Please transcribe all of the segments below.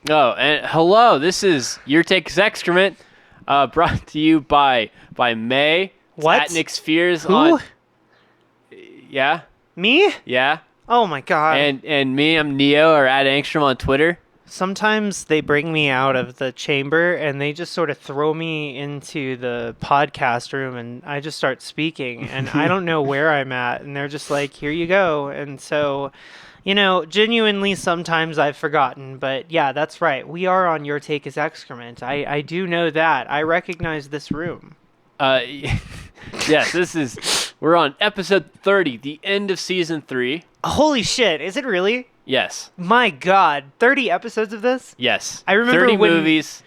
Oh, and hello, this is Your Take is Excrement, brought to you by May. What? At Nick Spheres Who? on... Yeah? Me? Yeah? Oh my god. And me, I'm Neo, or at Angstrom on Twitter. Sometimes they bring me out of the chamber and they just sort of throw me into the podcast room and I just start speaking and I don't know where I'm at and they're just like, here you go. And so, genuinely sometimes I've forgotten, but yeah, that's right. We are on Your Take is Excrement. I do know that. I recognize this room. Yes, we're on episode 30, the end of season 3. Holy shit, is it really? Yes. My god, 30 episodes of this? Yes. I remember 30 when... movies,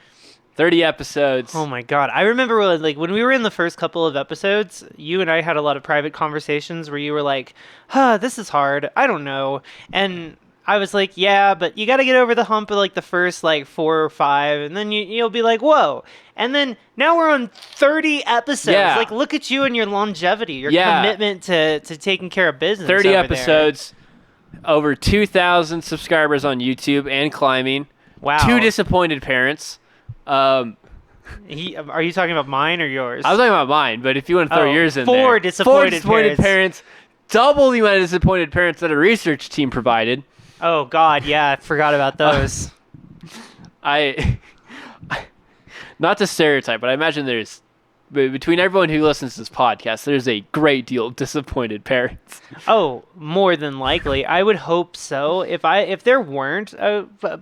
30 episodes. Oh my god. I remember when we were in the first couple of episodes, you and I had a lot of private conversations where you were like, this is hard. I don't know. And I was like, yeah, but you got to get over the hump of like the first like 4 or 5 and then you'll be like, whoa. And then now we're on 30 episodes. Yeah. Like look at you and your longevity, your commitment to taking care of business. 30 over episodes. Over 2,000 subscribers on YouTube and climbing. Wow. 2 disappointed parents. Are you talking about mine or yours? I was talking about mine, but if you want to throw yours in 4 there. 4 disappointed parents. Double the amount of disappointed parents that a research team provided. Oh, God, yeah, I forgot about those. Not to stereotype, but I imagine there's... Between everyone who listens to this podcast, there's a great deal of disappointed parents. Oh, more than likely. I would hope so. If there weren't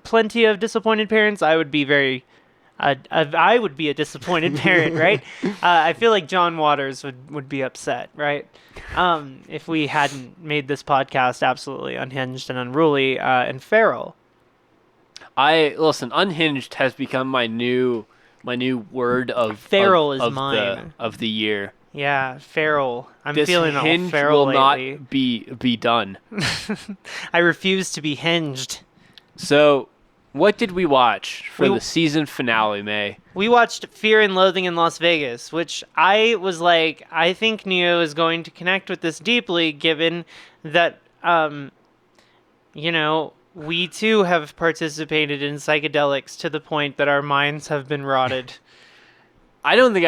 plenty of disappointed parents, I would be I would be a disappointed parent, right? I feel like John Waters would be upset, right? If we hadn't made this podcast absolutely unhinged and unruly and feral. Listen, unhinged has become my new word of feral of, is of mine of the year. Yeah, feral. I'm this feeling all hinge feral will lately. not be done. I refuse to be hinged. So, what did we watch for the season finale, May? We watched Fear and Loathing in Las Vegas, which I was like, I think Neo is going to connect with this deeply, given that, we too have participated in psychedelics to the point that our minds have been rotted. I don't think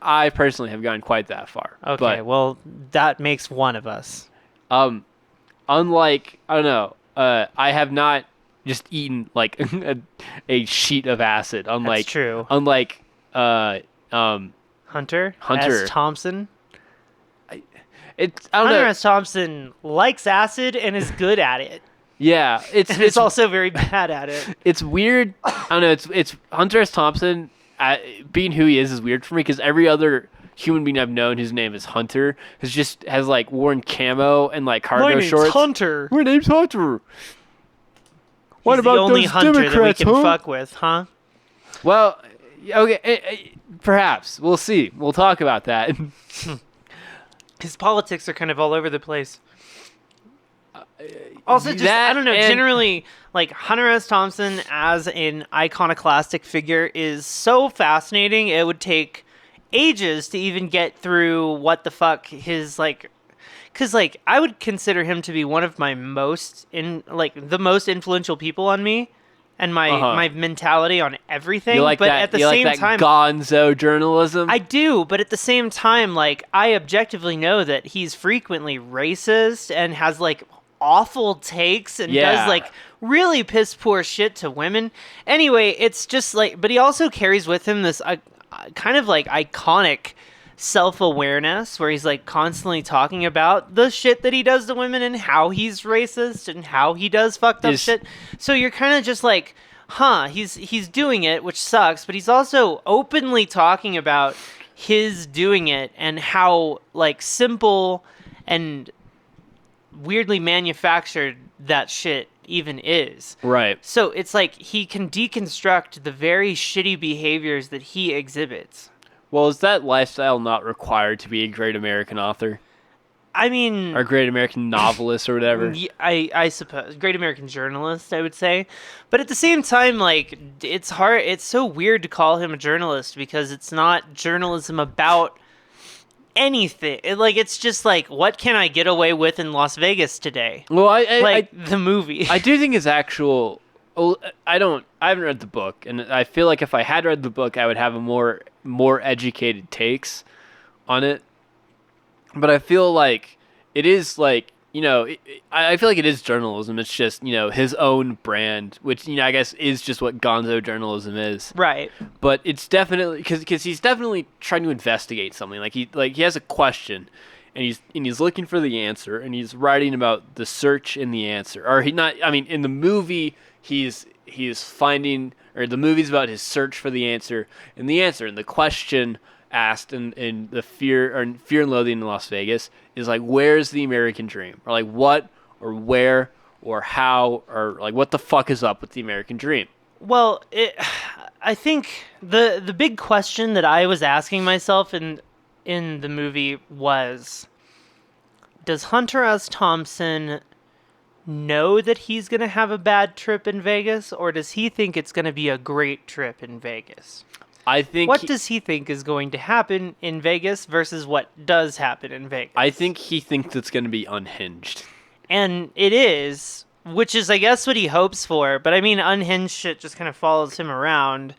I personally have gone quite that far. Okay, well, that makes one of us. Unlike, I don't know, I have not just eaten like a sheet of acid. That's true. Unlike, Hunter S. Thompson. Hunter S. Thompson likes acid and is good at it. Yeah, it's also very bad at it. It's weird. I don't know. It's Hunter S. Thompson being who he is weird for me because every other human being I've known whose name is Hunter has like worn camo and like cargo shorts. My name's Hunter. My name's Hunter. What He's about the only those Hunter Democrats, that we can fuck with, huh? Well, okay, perhaps we'll see. We'll talk about that. His politics are kind of all over the place. Also, just, I don't know, generally, like, Hunter S. Thompson as an iconoclastic figure is so fascinating, it would take ages to even get through what the fuck his, like... Because, like, I would consider him to be one of my the most influential people on me and my mentality on everything. You like but that, at the same time, Gonzo journalism? I do, but at the same time, like, I objectively know that he's frequently racist and has, like... awful takes and does like really piss poor shit to women. Anyway, it's just like, but he also carries with him this kind of like iconic self-awareness where he's like constantly talking about the shit that he does to women and how he's racist and how he does fucked up shit. So you're kind of just like, he's doing it, which sucks, but he's also openly talking about his doing it and how like simple and weirdly manufactured that shit even is. Right. So it's like he can deconstruct the very shitty behaviors that he exhibits. Well, is that lifestyle not required to be a great American author? I mean... Or great American novelist or whatever? I suppose. Great American journalist, I would say. But at the same time, like, it's hard. It's so weird to call him a journalist because it's not journalism about... anything. It's just like, what can I get away with in Las Vegas today? Well, the movie. I do think his actual Oh, I haven't read the book, and I feel like if I had read the book, I would have a more educated takes on it. But I feel like it is like, I feel like it is journalism. It's just, his own brand, which, I guess is just what Gonzo journalism is. Right. But it's definitely because he's definitely trying to investigate something. He has a question, and he's looking for the answer, and he's writing about the search in the answer. Or he not. I mean, in the movie, he's finding, or the movie's about his search for the answer, and the question asked in the Fear and Loathing in Las Vegas is like, where's the American dream, or like what, or where, or how, or like what the fuck is up with the American dream? Well, I think the big question that I was asking myself in the movie was, does Hunter S. Thompson know that he's going to have a bad trip in Vegas, or does he think it's going to be a great trip in Vegas? I think what does he think is going to happen in Vegas versus what does happen in Vegas? I think he thinks it's going to be unhinged. And it is, which is, I guess, what he hopes for. But I mean, unhinged shit just kind of follows him around.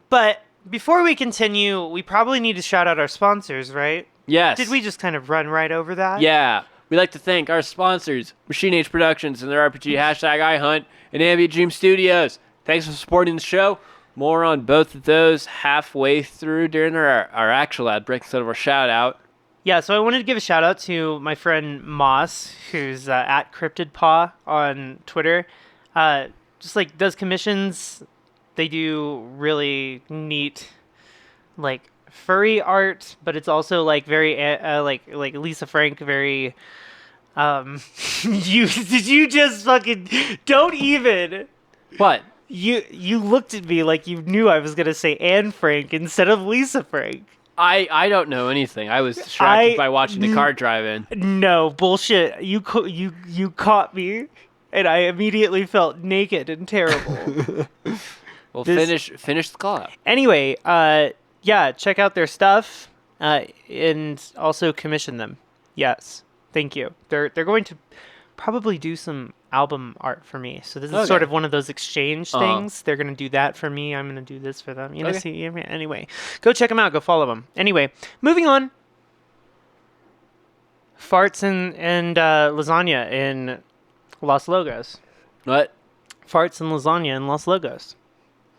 But before we continue, we probably need to shout out our sponsors, right? Yes. Did we just kind of run right over that? Yeah. We'd like to thank our sponsors, Machine Age Productions and their RPG #iHunt, and Ambient Dream Studios. Thanks for supporting the show. More on both of those halfway through during our actual ad break instead of our shout out. Yeah, so I wanted to give a shout out to my friend Moss, who's at CryptidPaw on Twitter. Just like does commissions. They do really neat, like furry art, but it's also like very like Lisa Frank, very. Did you just fucking don't even What? You looked at me like you knew I was gonna say Anne Frank instead of Lisa Frank. I don't know anything. I was distracted by watching the car drive in. No bullshit. You caught me, and I immediately felt naked and terrible. Well, finish the call out. Anyway, yeah, check out their stuff, and also commission them. Yes, thank you. They're going to probably do some album art for me. So this is sort of one of those exchange things. They're going to do that for me. I'm going to do this for them. You know, see, anyway, go check them out. Go follow them. Anyway, moving on. Farts and lasagna in Los Logos. What? Farts and lasagna in Los Logos.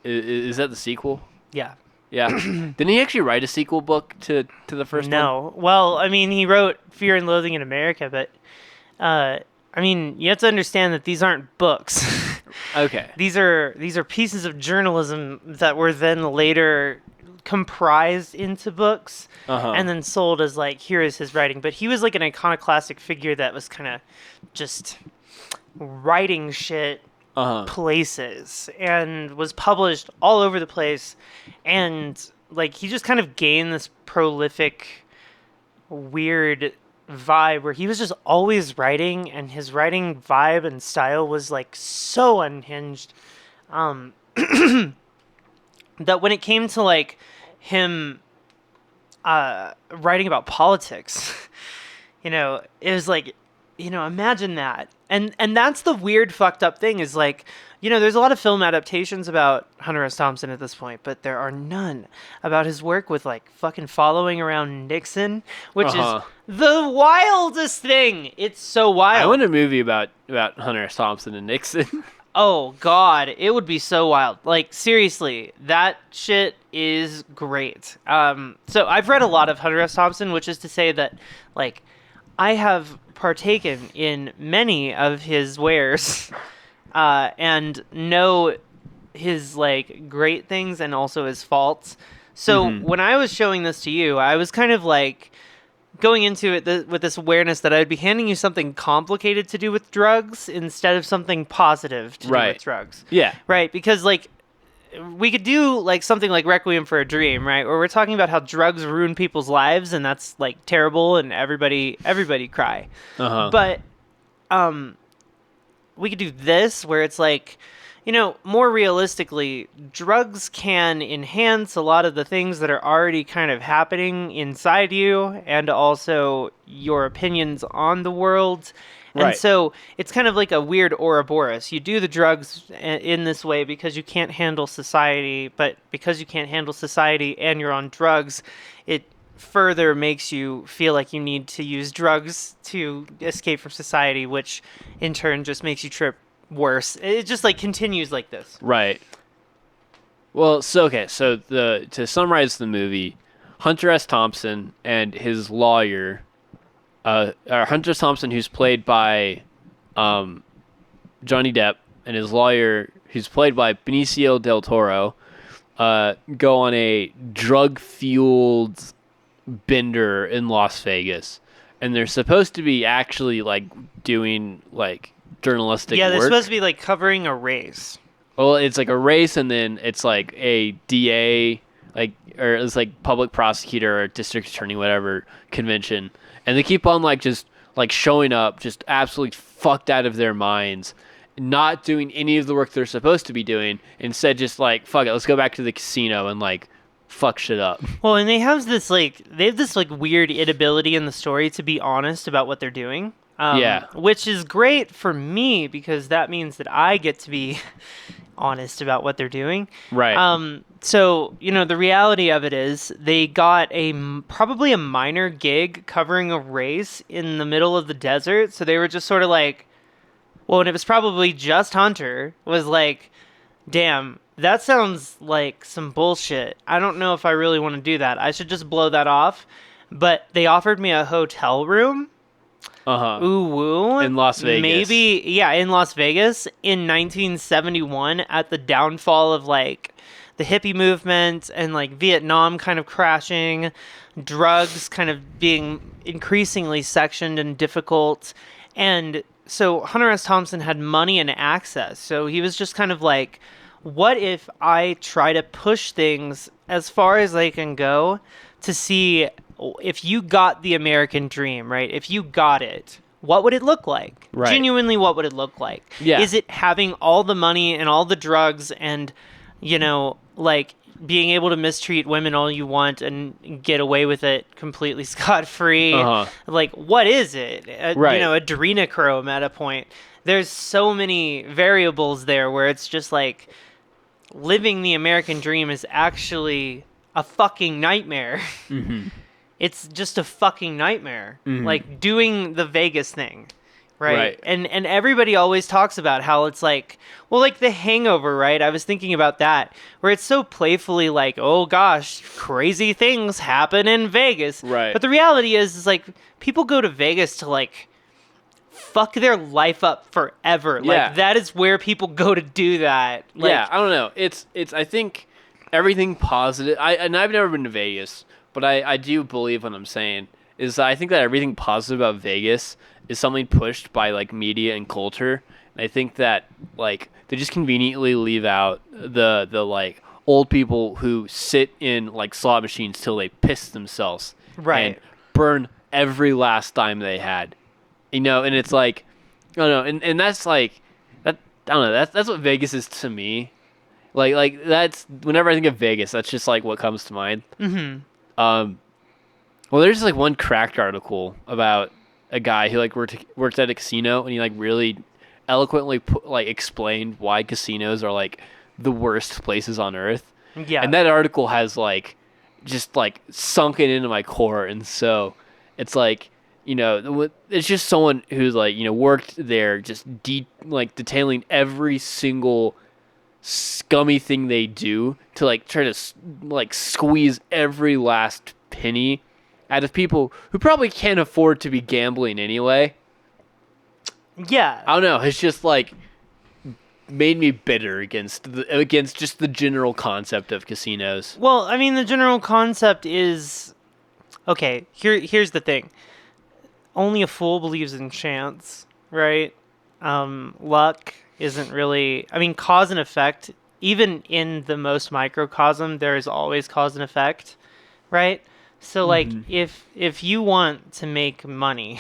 Is that the sequel? Yeah. Yeah. Didn't he actually write a sequel book to the first one? No. Well, I mean, he wrote Fear and Loathing in America, but I mean, you have to understand that these aren't books. Okay. These are pieces of journalism that were then later comprised into books and then sold as like, here is his writing. But he was like an iconoclastic figure that was kind of just writing shit places and was published all over the place. And like, he just kind of gained this prolific, weird vibe where he was just always writing, and his writing vibe and style was like so unhinged that when it came to like him writing about politics, it was like, imagine that. And that's the weird fucked up thing is like, there's a lot of film adaptations about Hunter S. Thompson at this point, but there are none about his work with like fucking following around Nixon, which is the wildest thing. It's so wild. I want a movie about Hunter S. Thompson and Nixon. Oh God, it would be so wild. Like seriously, that shit is great. So I've read a lot of Hunter S. Thompson, which is to say that like I have partaken in many of his wares. And know his like great things and also his faults. So when I was showing this to you, I was kind of like going into it with this awareness that I'd be handing you something complicated to do with drugs instead of something positive to do with drugs. Yeah. Right. Because like we could do like something like Requiem for a Dream, right? Where we're talking about how drugs ruin people's lives and that's like terrible and everybody cry. But, we could do this where it's like, more realistically, drugs can enhance a lot of the things that are already kind of happening inside you and also your opinions on the world. And Right. so it's kind of like a weird Ouroboros. You do the drugs in this way because you can't handle society, but because you can't handle society and you're on drugs, it further makes you feel like you need to use drugs to escape from society, which in turn just makes you trip worse. It just like continues like this. Right. Well, so to summarize the movie, Hunter S. Thompson and his lawyer, Hunter S. Thompson, who's played by Johnny Depp, and his lawyer, who's played by Benicio del Toro, go on a drug-fueled bender in Las Vegas, and they're supposed to be actually like doing like journalistic Yeah, they're work. supposed to be like covering a race. Well, it's like a race, and then it's like a DA, or it's like public prosecutor or district attorney, whatever convention, and they keep on like just like showing up, just absolutely fucked out of their minds, not doing any of the work they're supposed to be doing. Instead, just like fuck it, let's go back to the casino and like fuck shit up. Well, and they have this weird inability in the story to be honest about what they're doing. Yeah. Which is great for me because that means that I get to be honest about what they're doing. Right. So, the reality of it is they got probably a minor gig covering a race in the middle of the desert. So they were just sort of like, well, and it was probably just Hunter was like, damn, that sounds like some bullshit. I don't know if I really want to do that. I should just blow that off. But they offered me a hotel room. Ooh woo. In Las Vegas. Maybe, yeah, in Las Vegas in 1971 at the downfall of like the hippie movement and like Vietnam kind of crashing, drugs kind of being increasingly sectioned and difficult. And so Hunter S. Thompson had money and access. So he was just kind of like, what if I try to push things as far as they can go to see if you got the American dream, right? If you got it, what would it look like? Right. Genuinely, what would it look like? Yeah. Is it having all the money and all the drugs and, like being able to mistreat women all you want and get away with it completely scot-free? Like, what is it? Right. Adrenochrome at a point. There's so many variables there where it's just like living the American dream is actually a fucking nightmare. Mm-hmm. It's just a fucking nightmare. Mm-hmm. Like doing the Vegas thing. Right. And everybody always talks about how it's like, well, like The Hangover, right? I was thinking about that, where it's so playfully like, oh gosh, crazy things happen in Vegas. Right. But the reality is like people go to Vegas to like fuck their life up forever. Yeah. Like that is where people go to do that. Like, yeah, I don't know. It's I think everything positive. I've never been to Vegas, but I do believe what I'm saying is that I think that everything positive about Vegas is something pushed by like media and culture. And I think that like they just conveniently leave out the like old people who sit in like slot machines till they piss themselves. Right. And burn every last dime they had. And it's like I don't know, and that's like that I don't know, that's what Vegas is to me. Like that's whenever I think of Vegas, that's just like what comes to mind. Mm-hmm. Well, there's like one Cracked article about a guy who like worked at a casino, and he like really eloquently explained why casinos are like the worst places on earth. Yeah. And that article has like just like sunken into my core, and so it's like it's just someone who's like worked there, just detailing every single scummy thing they do to like try to like squeeze every last penny out of people who probably can't afford to be gambling anyway. Yeah. I don't know. It's just like made me bitter against just the general concept of casinos. Well, I mean, the general concept is okay. Here's the thing. Only a fool believes in chance, right? Luck isn't really. I mean, cause and effect. Even in the most microcosm, there is always cause and effect, right? So, like, if you want to make money,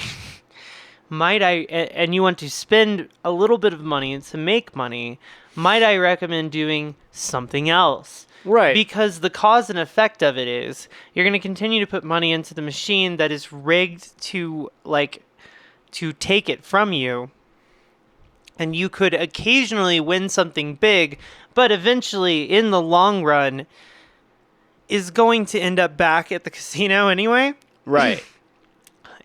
and you want to spend a little bit of money to make money, might I recommend doing something else? Right. Because the cause and effect of it is you're going to continue to put money into the machine that is rigged to to take it from you. And you could occasionally win something big, but eventually, in the long run, is going to end up back at the casino anyway. Right.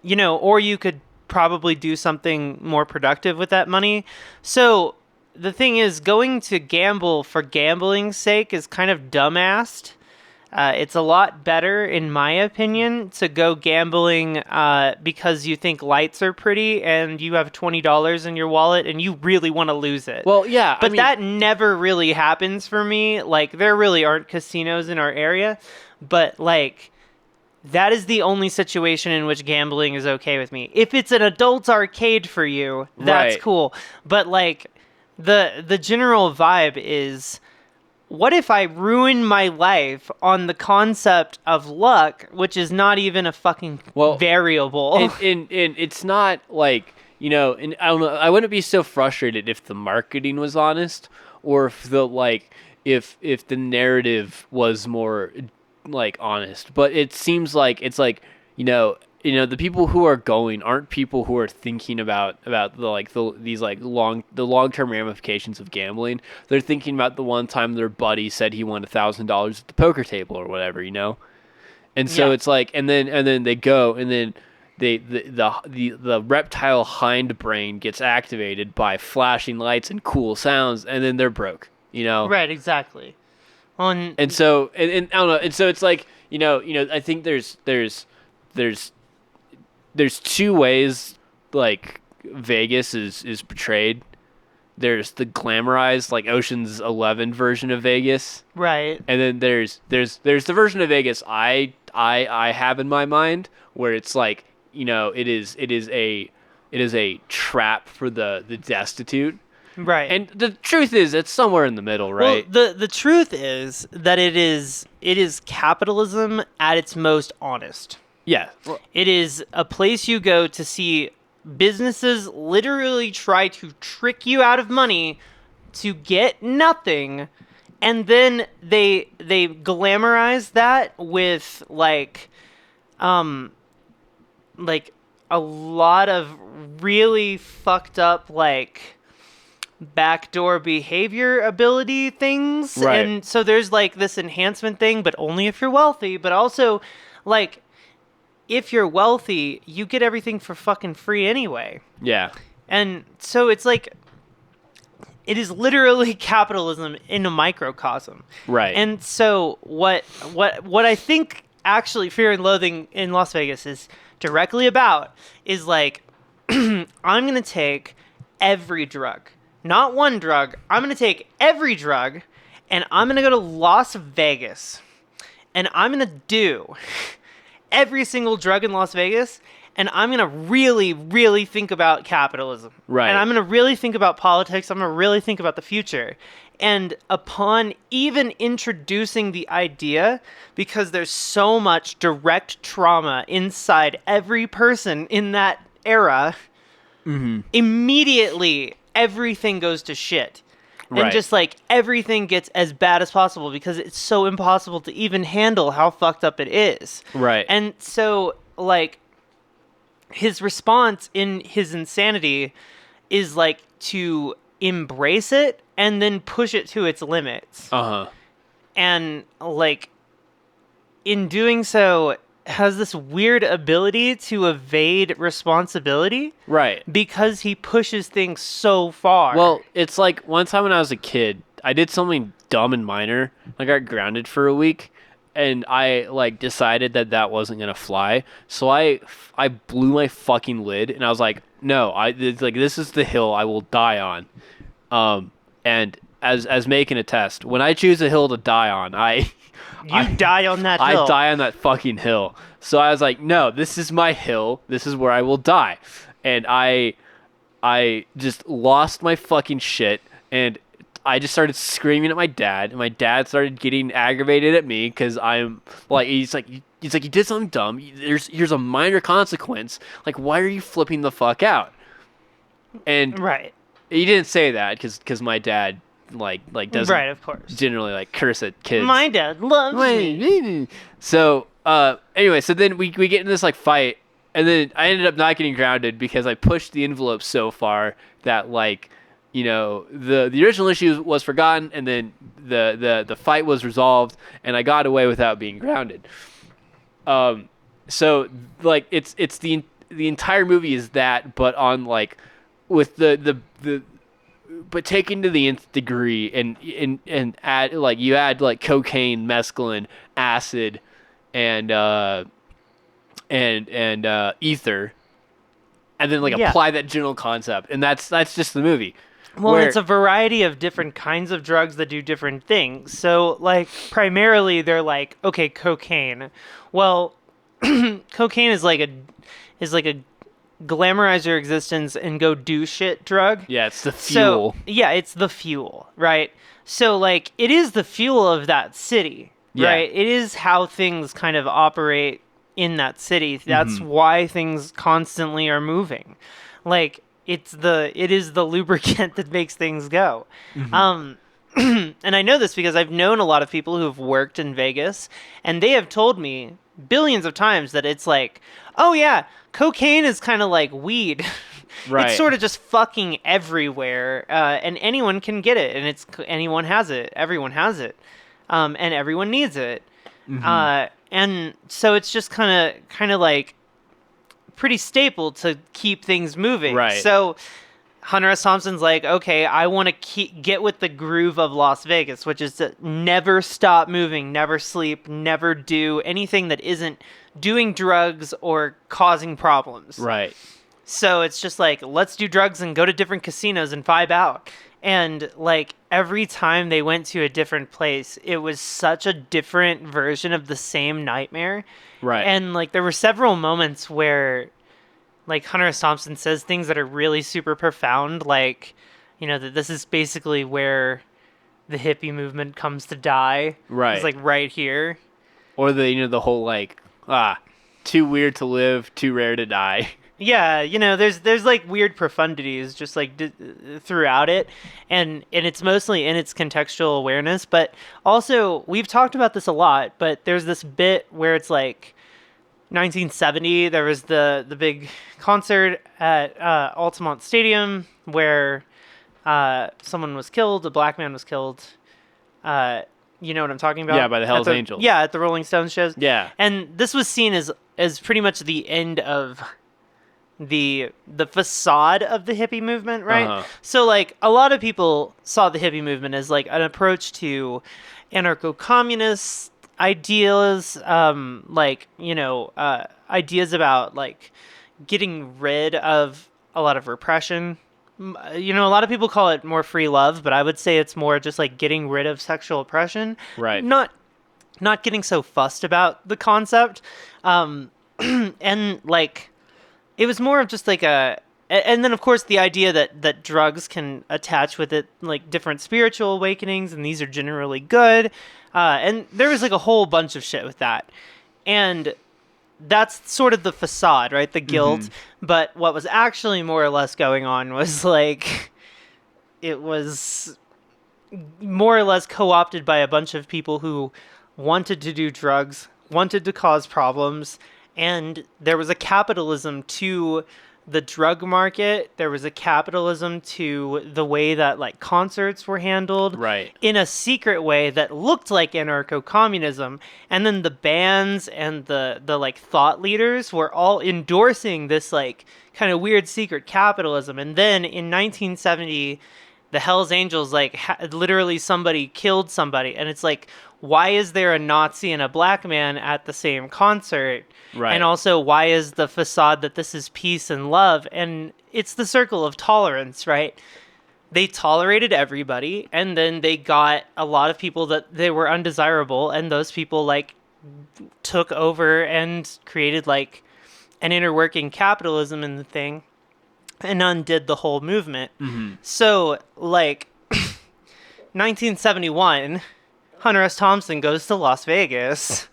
Or you could probably do something more productive with that money. So the thing is, going to gamble for gambling's sake is kind of dumbassed. It's a lot better, in my opinion, to go gambling because you think lights are pretty and you have $20 in your wallet and you really want to lose it. Well, yeah. But that never really happens for me. Like, there really aren't casinos in our area. But, like, that is the only situation in which gambling is okay with me. If it's an adult arcade for you, that's cool. But, like, the general vibe is... what if I ruin my life on the concept of luck, which is not even a fucking variable? And it's not like, and I don't know, I wouldn't be so frustrated if the marketing was honest, or if if the narrative was more like honest. But it seems like it's like, the people who are going aren't people who are thinking about the long-term ramifications of gambling. They're thinking about the one time their buddy said he won $1,000 at the poker table or whatever, And so it's like, and then they go, and then the reptile hindbrain gets activated by flashing lights and cool sounds, and then they're broke, Right, exactly. And so I don't know, and so it's like, I think there's two ways like Vegas is portrayed. There's the glamorized, like Ocean's 11 version of Vegas, right? And then there's the version of Vegas I have in my mind, where it's like, it is a trap for the destitute, right? And the truth is, it's somewhere in the middle, right? Well, the truth is that it is capitalism at its most honest. Yeah. It is a place you go to see businesses literally try to trick you out of money to get nothing, and then they glamorize that with like a lot of really fucked up like backdoor behavior ability things. Right. And so there's like this enhancement thing, but only if you're wealthy, but also like if you're wealthy, you get everything for fucking free anyway. Yeah. And so it's like, it is literally capitalism in a microcosm. Right. And so what I think actually Fear and Loathing in Las Vegas is directly about is like, I'm going to take every drug. Not one drug. I'm going to take every drug, and I'm going to go to Las Vegas. And I'm going to do every single drug in Las Vegas, and I'm going to really, really think about capitalism. Right. And I'm going to really think about politics. I'm going to really think about the future. And upon even introducing the idea, because there's so much direct trauma inside every person in that era, immediately everything goes to shit. And Right. just like everything gets as bad as possible because it's so impossible to even handle how fucked up it is. Right. And so like his response in his insanity is like to embrace it and then push it to its limits. Uh-huh. And like in doing so has this weird ability to evade responsibility. Right. Because he pushes things so far. Well, it's like one time when I was a kid, I did something dumb and minor. I got grounded for a week, and I like decided that wasn't gonna fly. So I blew my fucking lid, and I was like, no, it's like, this is the hill I will die on. And as making a test, when I choose a hill to die on, I die on that hill. I die on that fucking hill. So I was like, no, this is my hill. This is where I will die. And I just lost my fucking shit, and I just started screaming at my dad, and my dad started getting aggravated at me because I'm like, he's like, you did something dumb. Here's a minor consequence. Like, why are you flipping the fuck out? And right. He didn't say that because my dad like doesn't, right, of course, generally like curse at kids. My dad loves me. So anyway, so then we get in this like fight, and then I ended up not getting grounded because I pushed the envelope so far that like, the original issue was forgotten, and then the fight was resolved, and I got away without being grounded. So like it's the entire movie is that, but on like with the but taken to the nth degree, and add like you add like cocaine, mescaline, acid, and ether, and then like apply that general concept, and that's just the movie. Well, it's a variety of different kinds of drugs that do different things. So, like, primarily they're like, okay, cocaine. Well, cocaine is like a glamorize your existence and go do shit drug. Yeah, it's the fuel. So, yeah, it's the fuel, right? So, like, it is the fuel of that city, right? It is how things kind of operate in that city. That's why things constantly are moving. Like, it is the lubricant that makes things go. And I know this because I've known a lot of people who have worked in Vegas, and they have told me billions of times that it's like, oh yeah, cocaine is kind of like weed. Right. It's sort of just fucking everywhere, and anyone can get it, and anyone has it, everyone has it, and everyone needs it. And so it's just kind of like pretty staple to keep things moving. Right. So Hunter S. Thompson's like, okay, I want to get with the groove of Las Vegas, which is to never stop moving, never sleep, never do anything that isn't doing drugs or causing problems. Right. So it's just like, let's do drugs and go to different casinos and vibe out. And like every time they went to a different place, it was such a different version of the same nightmare. Right. And like there were several moments where like Hunter S. Thompson says things that are really super profound, like, that this is basically where the hippie movement comes to die. Right. It's like right here. Or the whole like, too weird to live, too rare to die. Yeah, there's like weird profundities just like throughout it, and it's mostly in its contextual awareness, but also we've talked about this a lot, but there's this bit where it's like 1970, there was the big concert at Altamont Stadium where someone was killed, a black man was killed. You know what I'm talking about? Yeah, by the Hells Angels. Yeah, at the Rolling Stones shows. Yeah. And this was seen as pretty much the end of the facade of the hippie movement, right? So like a lot of people saw the hippie movement as like an approach to anarcho-communist ideas, ideas about like getting rid of a lot of repression. A lot of people call it more free love, but I would say it's more just like getting rid of sexual oppression. Right. Not getting so fussed about the concept. And like it was more of just like and then of course the idea that drugs can attach with it like different spiritual awakenings, and these are generally good. And there was like a whole bunch of shit with that. And that's sort of the facade, right? The guilt. But what was actually more or less going on was like, it was more or less co-opted by a bunch of people who wanted to do drugs, wanted to cause problems. And there was a capitalism to the drug market. There was a capitalism to the way that like concerts were handled, right, in a secret way that looked like anarcho-communism. And then the bands and the like thought leaders were all endorsing this like kind of weird secret capitalism. And then in 1970, the Hells Angels, like literally somebody killed somebody. And it's like, why is there a Nazi and a black man at the same concert? Right. And also, why is the facade that this is peace and love? And it's the circle of tolerance, right? They tolerated everybody, and then they got a lot of people that they were undesirable, and those people like took over and created like an inner working capitalism in the thing and undid the whole movement. So like 1971, Hunter S. Thompson goes to Las Vegas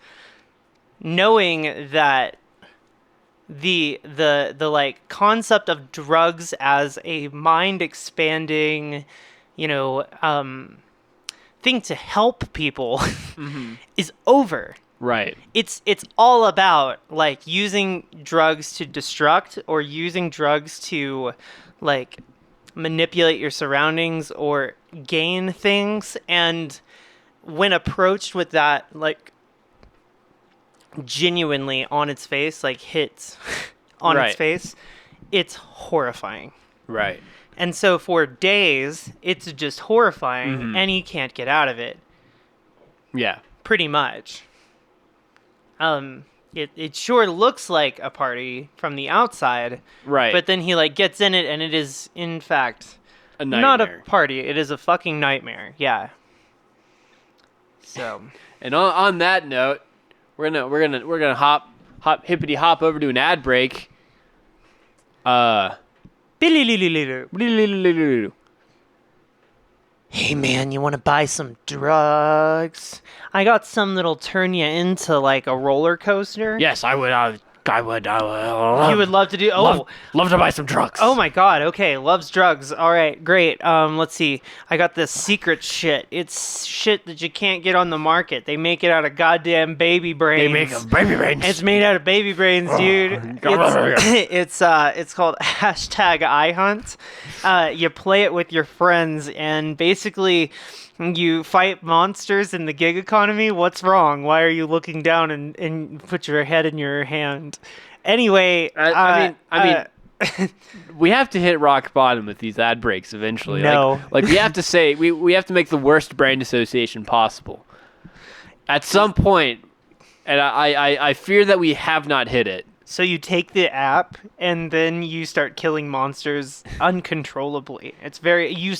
knowing that the like concept of drugs as a mind expanding, thing to help people is over. Right. It's all about like using drugs to destruct or using drugs to like manipulate your surroundings or gain things. And when approached with that, like genuinely on its face, like hits on its face, it's horrifying. Right. And so for days, it's just horrifying, and he can't get out of it. Yeah. Pretty much. It sure looks like a party from the outside. Right. But then he like gets in it, and it is in fact a nightmare. Not a party. It is a fucking nightmare. Yeah. So. And on that note, we're gonna hop hippity hop over to an ad break. Hey man, you want to buy some drugs? I got some that'll turn you into like a roller coaster. Yes, I would. You would love to do. Love to buy some drugs. Oh my god. Okay, loves drugs. All right, great. Let's see. I got this secret shit. It's shit that you can't get on the market. They make it out of goddamn baby brains. They make baby brains. It's made out of baby brains, dude. It's called #iHunt. You play it with your friends, and basically you fight monsters in the gig economy. What's wrong? Why are you looking down and put your head in your hand? Anyway, I mean, we have to hit rock bottom with these ad breaks eventually. No. Like we have to say, we have to make the worst brand association possible at some point, and I fear that we have not hit it. So you take the app and then you start killing monsters uncontrollably. It's very you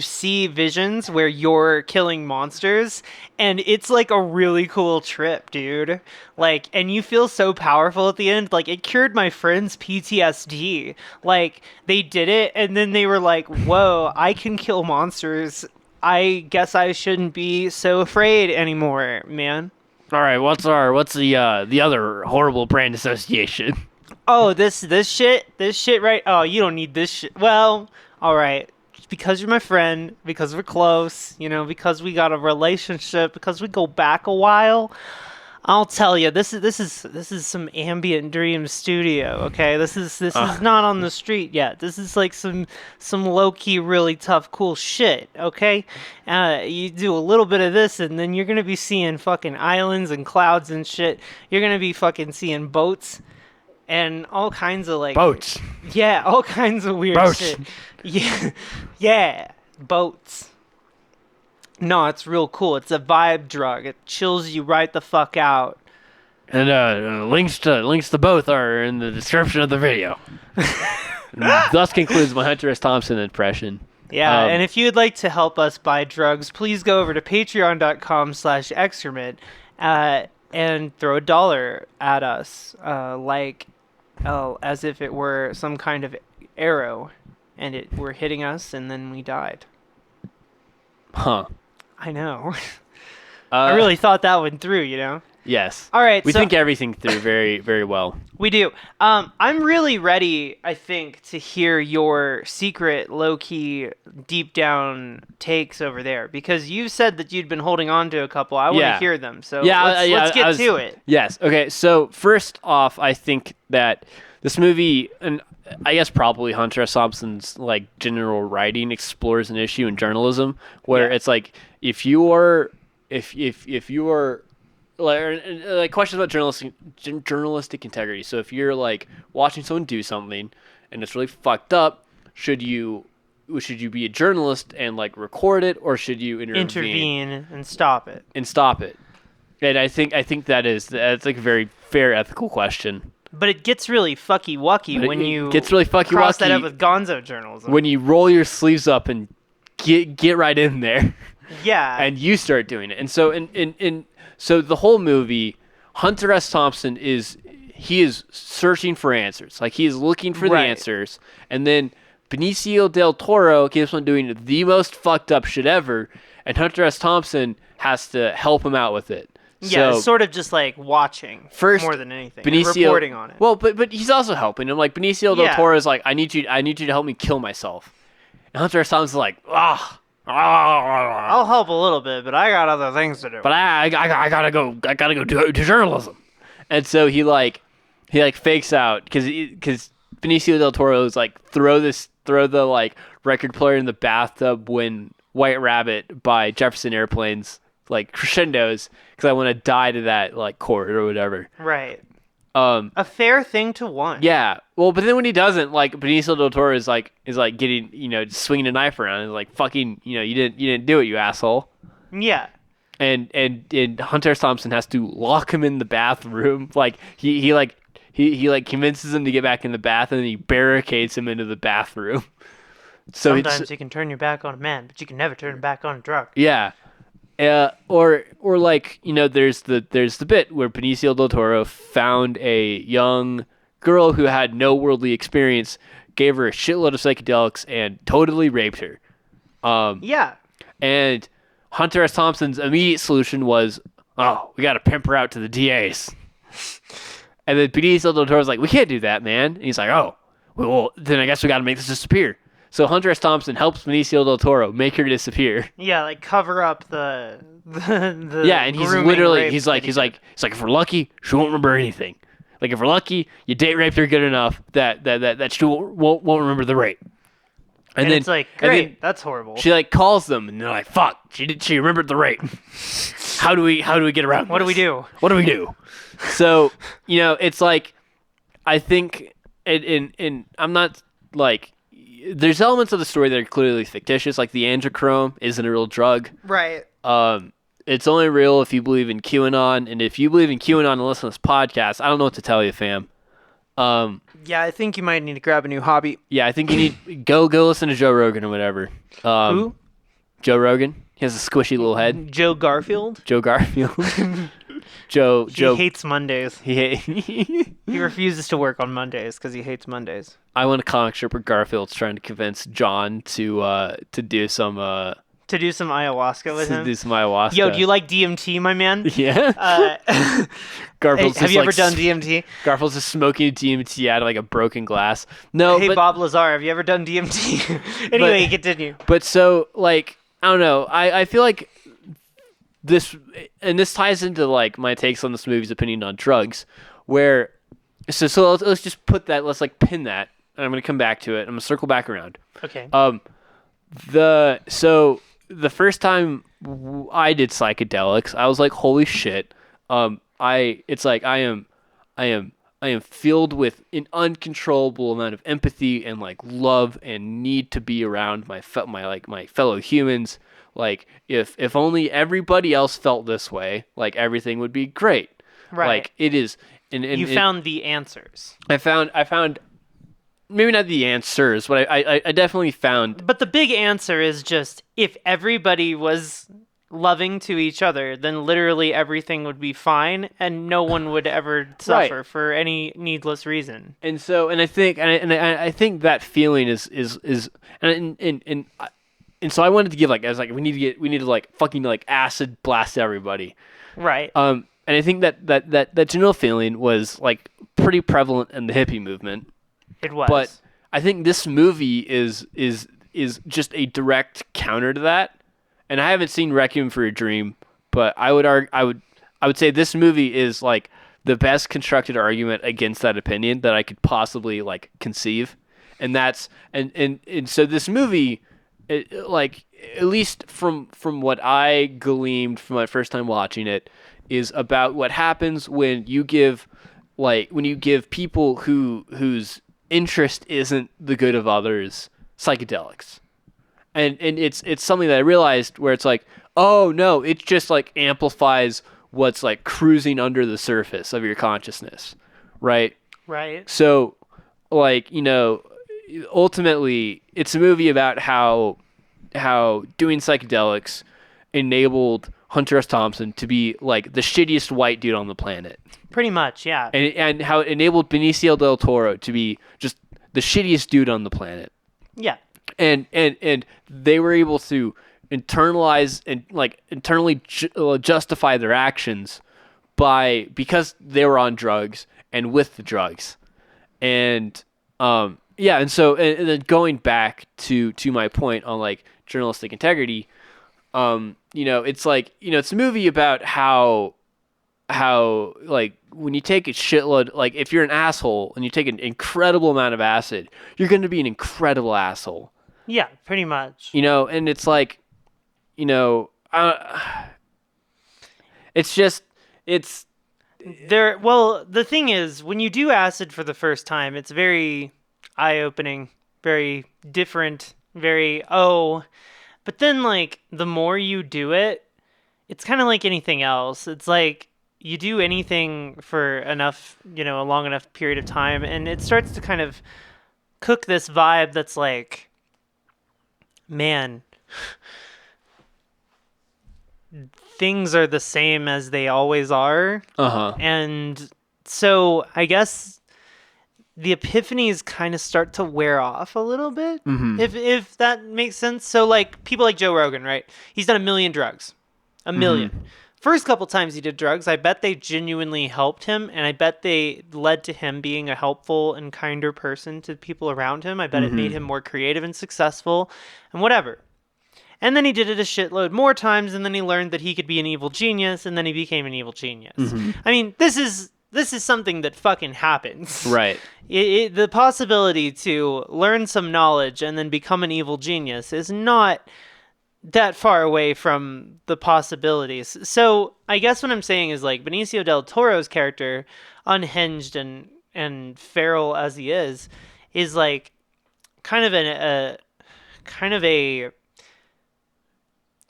see visions where you're killing monsters, and it's like a really cool trip, dude. Like, and you feel so powerful at the end. Like, it cured my friend's PTSD. Like, they did it and then they were like, "Whoa, I can kill monsters. I guess I shouldn't be so afraid anymore, man." All right, what's the other horrible brand association? Oh, this shit, right? Oh, you don't need this shit. Well, all right. Just because you're my friend, because we're close, because we got a relationship, because we go back a while, I'll tell you, this is some ambient dream studio, okay? This is not on the street yet. This is like some low key, really tough, cool shit, okay? You do a little bit of this, and then you're gonna be seeing fucking islands and clouds and shit. You're gonna be fucking seeing boats and all kinds of like boats. Yeah, all kinds of weird boats. shit. Yeah, boats. No, it's real cool. It's a vibe drug. It chills you right the fuck out. And links to both are in the description of the video. Thus concludes my Hunter S. Thompson impression. Yeah, and if you'd like to help us buy drugs, please go over to patreon.com/excrement and throw $1 at us, as if it were some kind of arrow, and it were hitting us, and then we died. Huh. I know. I really thought that one through, Yes. All right. We think everything through very, very well. We do. I'm really ready, I think, to hear your secret, low-key, deep-down takes over there. Because you said that you'd been holding on to a couple. I want to hear them. So let's get to it. Yes. Okay. So first off, I think that this movie, and I guess probably Hunter S. Thompson's like general writing, explores an issue in journalism where it's like if you are like questions about journalistic integrity. So if you're like watching someone do something and it's really fucked up, should you be a journalist and like record it, or should you intervene and stop it? And I think that's like a very fair ethical question. But it gets really fucky-wucky when you cross that up with Gonzo journalism. When you roll your sleeves up and get right in there. Yeah. And you start doing it. And so so the whole movie, Hunter S. Thompson is searching for answers. Like, he is looking for the answers. And then Benicio del Toro keeps on doing the most fucked up shit ever, and Hunter S. Thompson has to help him out with it. Yeah, it's sort of just like watching first, more than anything, and reporting on it. Well, but he's also helping him. Like, Benicio del Toro is like, I need you to help me kill myself. And Hunter S. Thompson's like, I'll help a little bit, but I got other things to do. But I gotta go to journalism. And so he fakes out because Benicio del Toro is like throw the like record player in the bathtub when White Rabbit by Jefferson Airplanes like crescendos because I want to die to that like chord or whatever. Right. A fair thing to want. Yeah. Well, but then when he doesn't, like Benicio del Toro is like getting swinging a knife around and like fucking you didn't do it, you asshole. Yeah. And Hunter S. Thompson has to lock him in the bathroom. Like he convinces him to get back in the bath and then he barricades him into the bathroom. So sometimes you can turn your back on a man, but you can never turn your back on a drug. Yeah. Or like there's the bit where Benicio del Toro found a young girl who had no worldly experience, gave her a shitload of psychedelics, and totally raped her. Yeah. And Hunter S. Thompson's immediate solution was, oh, we got to pimp her out to the DAs. And then Benicio del Toro's like, we can't do that, man. And he's like, oh, well, then I guess we got to make this disappear. So Hunter S. Thompson helps Benicio del Toro make her disappear. Yeah, like cover up the yeah, and he's literally he's like if we're lucky, she won't remember anything. Like if we're lucky, you date raped her good enough that she won't remember the rape. And then it's like, great, that's horrible. She like calls them and they're like, fuck, she remembered the rape. How do we get around What this? What do we do? So, it's like I think and I'm not like there's elements of the story that are clearly fictitious, like the angiochrome isn't a real drug. Right. It's only real if you believe in QAnon, and if you believe in QAnon and listen to this podcast, I don't know what to tell you, fam. Yeah, I think you might need to grab a new hobby. Yeah, I think you need go listen to Joe Rogan or whatever. Who? Joe Rogan. He has a squishy little head. Joe Garfield. Joe Garfield. Joe. He hates Mondays. He refuses to work on Mondays because he hates Mondays. I want a comic strip where Garfield's trying to convince John to do some ayahuasca with him. To do some ayahuasca. Yo, do you like DMT, my man? Yeah. Garfield's have you ever done DMT? Garfield's just smoking DMT out of like a broken glass. No. Hey, Bob Lazar, have you ever done DMT? Anyway, continue. But so like I don't know. I feel like this ties into like my takes on this movie's opinion on drugs, where so let's just put that. Let's like pin that. And I'm gonna come back to it. I'm gonna circle back around. Okay. The first time I did psychedelics, I was like, holy shit. I am filled with an uncontrollable amount of empathy and like love and need to be around my fellow humans. Like if only everybody else felt this way, like everything would be great. Right. Like it is. And you found the answers. I found maybe not the answers, but I definitely found. But the big answer is just if everybody was loving to each other, then literally everything would be fine, and no one would ever suffer for any needless reason. And so, and I think, I think that feeling is, and so I wanted to give like, I was like, we need to like fucking like acid blast everybody, right? And I think that general feeling was like pretty prevalent in the hippie movement. It was. But I think this movie is just a direct counter to that. And I haven't seen Requiem for a Dream, but I would say this movie is like the best constructed argument against that opinion that I could possibly like conceive. And that's and so this movie, like at least from what I gleaned from my first time watching it, is about what happens when you give people whose interest isn't the good of others psychedelics. And it's something that I realized where it's like, oh no, it just like amplifies what's like cruising under the surface of your consciousness, right? Right. So like, ultimately it's a movie about how doing psychedelics enabled Hunter S. Thompson to be like the shittiest white dude on the planet. Pretty much, yeah. And how it enabled Benicio del Toro to be just the shittiest dude on the planet. Yeah. And they were able to internalize and like internally justify their actions because they were on drugs and with the drugs. And and then going back to my point on like journalistic integrity. It's like, it's a movie about how like when you take a shitload, like if you're an asshole and you take an incredible amount of acid, you're going to be an incredible asshole. Yeah, pretty much. And it's like, it's there. Well, the thing is, when you do acid for the first time, it's very eye-opening, very different, but then like the more you do it, it's kind of like anything else. It's like you do anything for enough, a long enough period of time, and it starts to kind of cook this vibe that's like, man, things are the same as they always are. And so I guess the epiphanies kind of start to wear off a little bit, if that makes sense. So like people like Joe Rogan, right? He's done 1 million drugs. 1 million. First couple times he did drugs, I bet they genuinely helped him, and I bet they led to him being a helpful and kinder person to people around him. I bet it made him more creative and successful and whatever. And then he did it a shitload more times, and then he learned that he could be an evil genius, and then he became an evil genius. I mean, this is something that fucking happens. Right. The possibility to learn some knowledge and then become an evil genius is not that far away from the possibilities. So I guess what I'm saying is like Benicio del Toro's character, unhinged and feral as he is like kind of a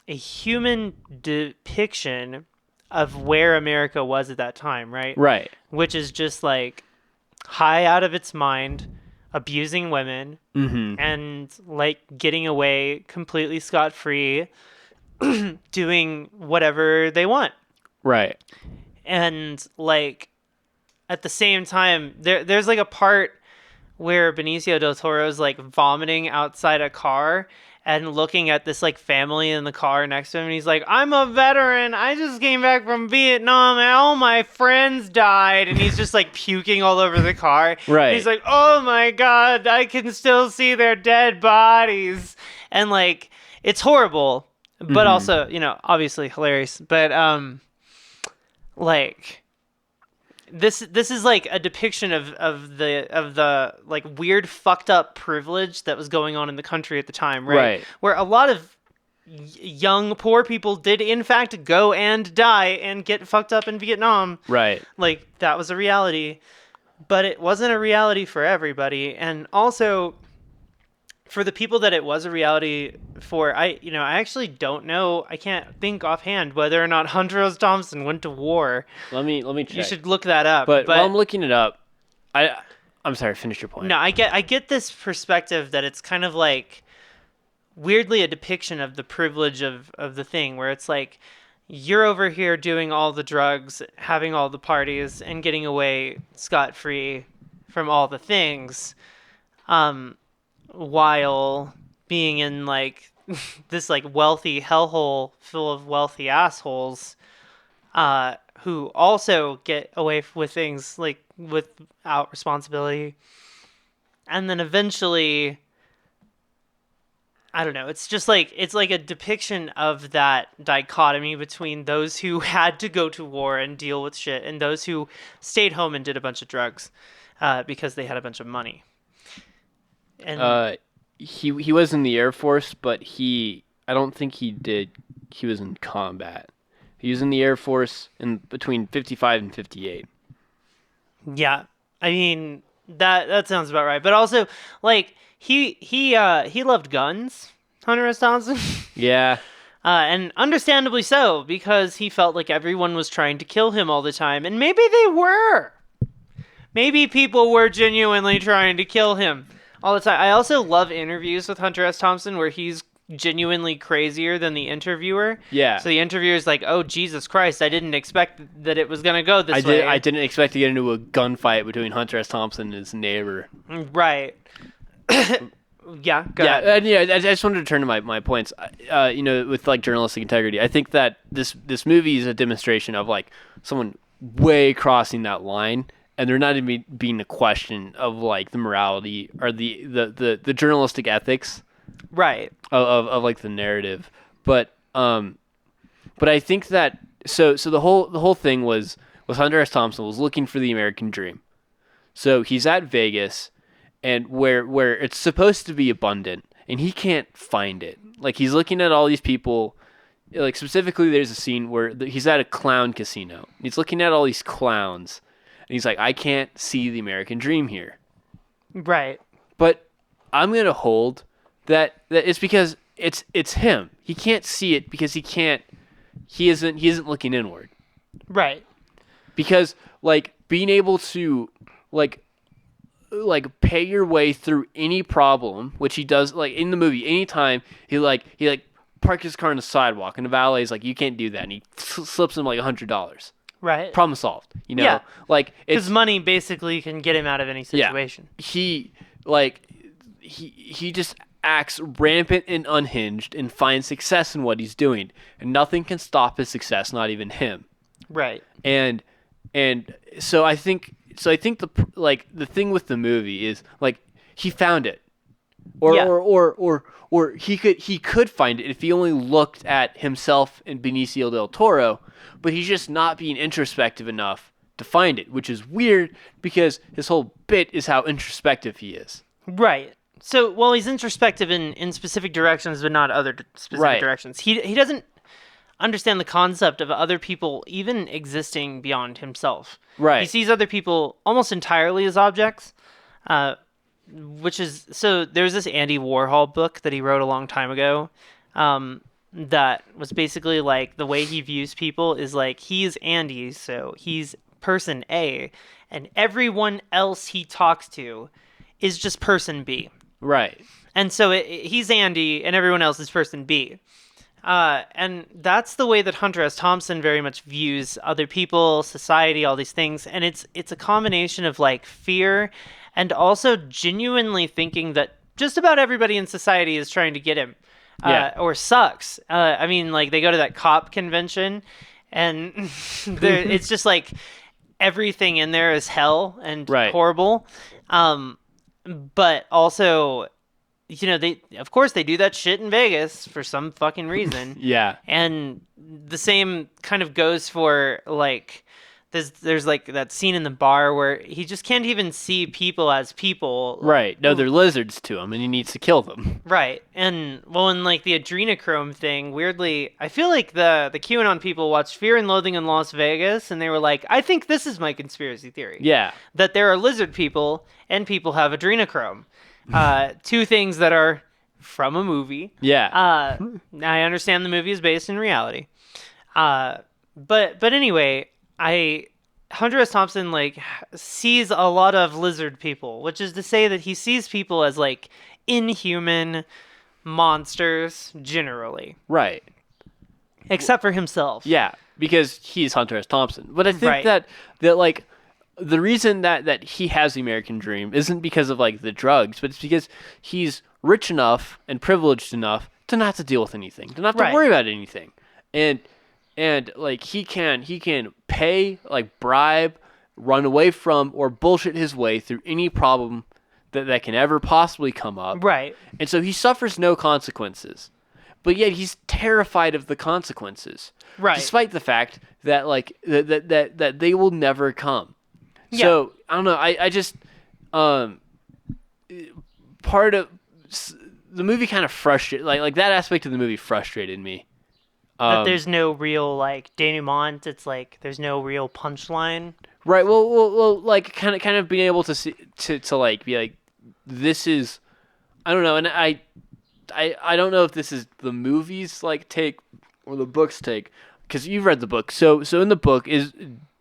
human depiction of where America was at that time, right? Right. Which is just like high out of its mind, abusing women, and like getting away completely scot-free, doing whatever they want. Right. And like at the same time, there's like a part where Benicio del Toro's like vomiting outside a car and looking at this like family in the car next to him, and he's like, I'm a veteran, I just came back from Vietnam and all my friends died, and he's just like puking all over the car. Right. And he's like, oh my god, I can still see their dead bodies. And like it's horrible, but also, obviously hilarious. But like this is like a depiction of the like weird fucked up privilege that was going on in the country at the time, right? Where a lot of young poor people did in fact go and die and get fucked up in Vietnam. Right. Like that was a reality, but it wasn't a reality for everybody. And also for the people that it was a reality for, I actually don't know. I can't think offhand whether or not Hunter S. Thompson went to war. Let me check. You should look that up. But while I'm looking it up, I'm sorry, finish your point. No, I get this perspective that it's kind of like weirdly a depiction of the privilege of the thing, where it's like you're over here doing all the drugs, having all the parties, and getting away scot-free from all the things. While being in like this like wealthy hellhole full of wealthy assholes who also get away with things like without responsibility. And then eventually, I don't know, it's just like, it's like a depiction of that dichotomy between those who had to go to war and deal with shit and those who stayed home and did a bunch of drugs because they had a bunch of money. And he was in the Air Force, but I don't think he was in combat. He was in the Air Force in between 55 and 58. Yeah. I mean, that sounds about right. But also, like, he loved guns, Hunter S. Thompson. Yeah. And understandably so, because he felt like everyone was trying to kill him all the time. And maybe they were. Maybe people were genuinely trying to kill him all the time. I also love interviews with Hunter S. Thompson where he's genuinely crazier than the interviewer. Yeah. So the interviewer's like, oh, Jesus Christ, I didn't expect that it was going to go this way. I didn't expect to get into a gunfight between Hunter S. Thompson and his neighbor. Right. Yeah, go ahead. I just wanted to turn to my points. With like journalistic integrity, I think that this movie is a demonstration of like someone way crossing that line, and there not even being a question of like the morality or the journalistic ethics Right. of like the narrative. But I think that so the whole thing was Hunter S. Thompson was looking for the American dream. So he's at Vegas, and where it's supposed to be abundant, and he can't find it. Like, he's looking at all these people. Like, specifically, there's a scene where he's at a clown casino. He's looking at all these clowns, and he's like, I can't see the American dream here. Right. But I'm gonna hold that it's because it's him. He can't see it because he isn't looking inward. Right. Because, like, being able to like pay your way through any problem, which he does, like, in the movie, anytime he parks his car on the sidewalk, and the valet's like, you can't do that, and he slips him like $100. Right. Problem solved. You know, Yeah. like, Because money basically can get him out of any situation. Yeah. He just acts rampant and unhinged and finds success in what he's doing, and nothing can stop his success, not even him. Right. And so I think the thing with the movie is, like, he found it, or he could find it if he only looked at himself and Benicio del Toro, but he's just not being introspective enough to find it, which is weird because his whole bit is how introspective he is. Right. So, well, he's introspective in specific directions, but not other specific directions. He doesn't understand the concept of other people even existing beyond himself. Right. He sees other people almost entirely as objects, which is... So, there's this Andy Warhol book that he wrote a long time ago that was basically like, the way he views people is like, he's Andy, so he's person A, and everyone else he talks to is just person B. Right. And so he's Andy, and everyone else is person B. And that's the way that Hunter S. Thompson very much views other people, society, all these things. And it's a combination of, like, fear and also genuinely thinking that just about everybody in society is trying to get him. Or sucks. I mean, like, they go to that cop convention, and it's just like everything in there is hell and horrible. But also, you know, they do that shit in Vegas for some fucking reason. Yeah. And the same kind of goes for, like, there's like that scene in the bar where he just can't even see people as people. Right. No, they're lizards to him, and he needs to kill them. Right. And, well, in, like, the adrenochrome thing, weirdly, I feel like the QAnon people watched Fear and Loathing in Las Vegas, and they were like, I think this is my conspiracy theory. Yeah. That there are lizard people, and people have adrenochrome. Two things that are from a movie. Yeah. I understand the movie is based in reality. But anyway, Hunter S. Thompson, like, sees a lot of lizard people, which is to say that he sees people as, like, inhuman monsters generally. Right. Except for himself. Yeah, because he's Hunter S. Thompson. But I think that like, the reason that he has the American dream isn't because of, like, the drugs, but it's because he's rich enough and privileged enough to not to deal with anything, to not to worry about anything. And like, he can pay, like, bribe, run away from, or bullshit his way through any problem that can ever possibly come up. Right. And so he suffers no consequences. But yet he's terrified of the consequences. Right. Despite the fact that, like, that they will never come. Yeah. So, I don't know, I just part of the movie kind of frustrated, like that aspect of the movie frustrated me. That there's no real, like, denouement. It's like there's no real punchline. Right. Well, like, kind of being able to see to like be like, this is, I don't know, and I don't know if this is the movie's, like, take or the book's take, because you've read the book. So in the book, is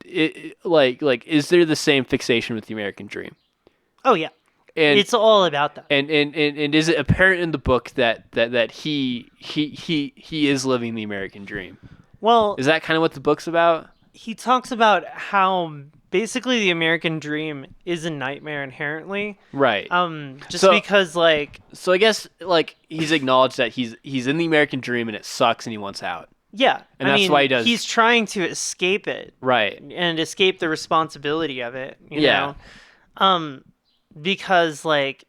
it like is there the same fixation with the American dream? Oh yeah. And it's all about that. And is it apparent in the book that he is living the American dream? Well, is that kind of what the book's about? He talks about how basically the American dream is a nightmare inherently. Right. Because, like, so I guess, like, he's acknowledged that he's in the American dream and it sucks and he wants out. Yeah. And that's why he does. He's trying to escape it. Right. And escape the responsibility of it, you know? Because, like,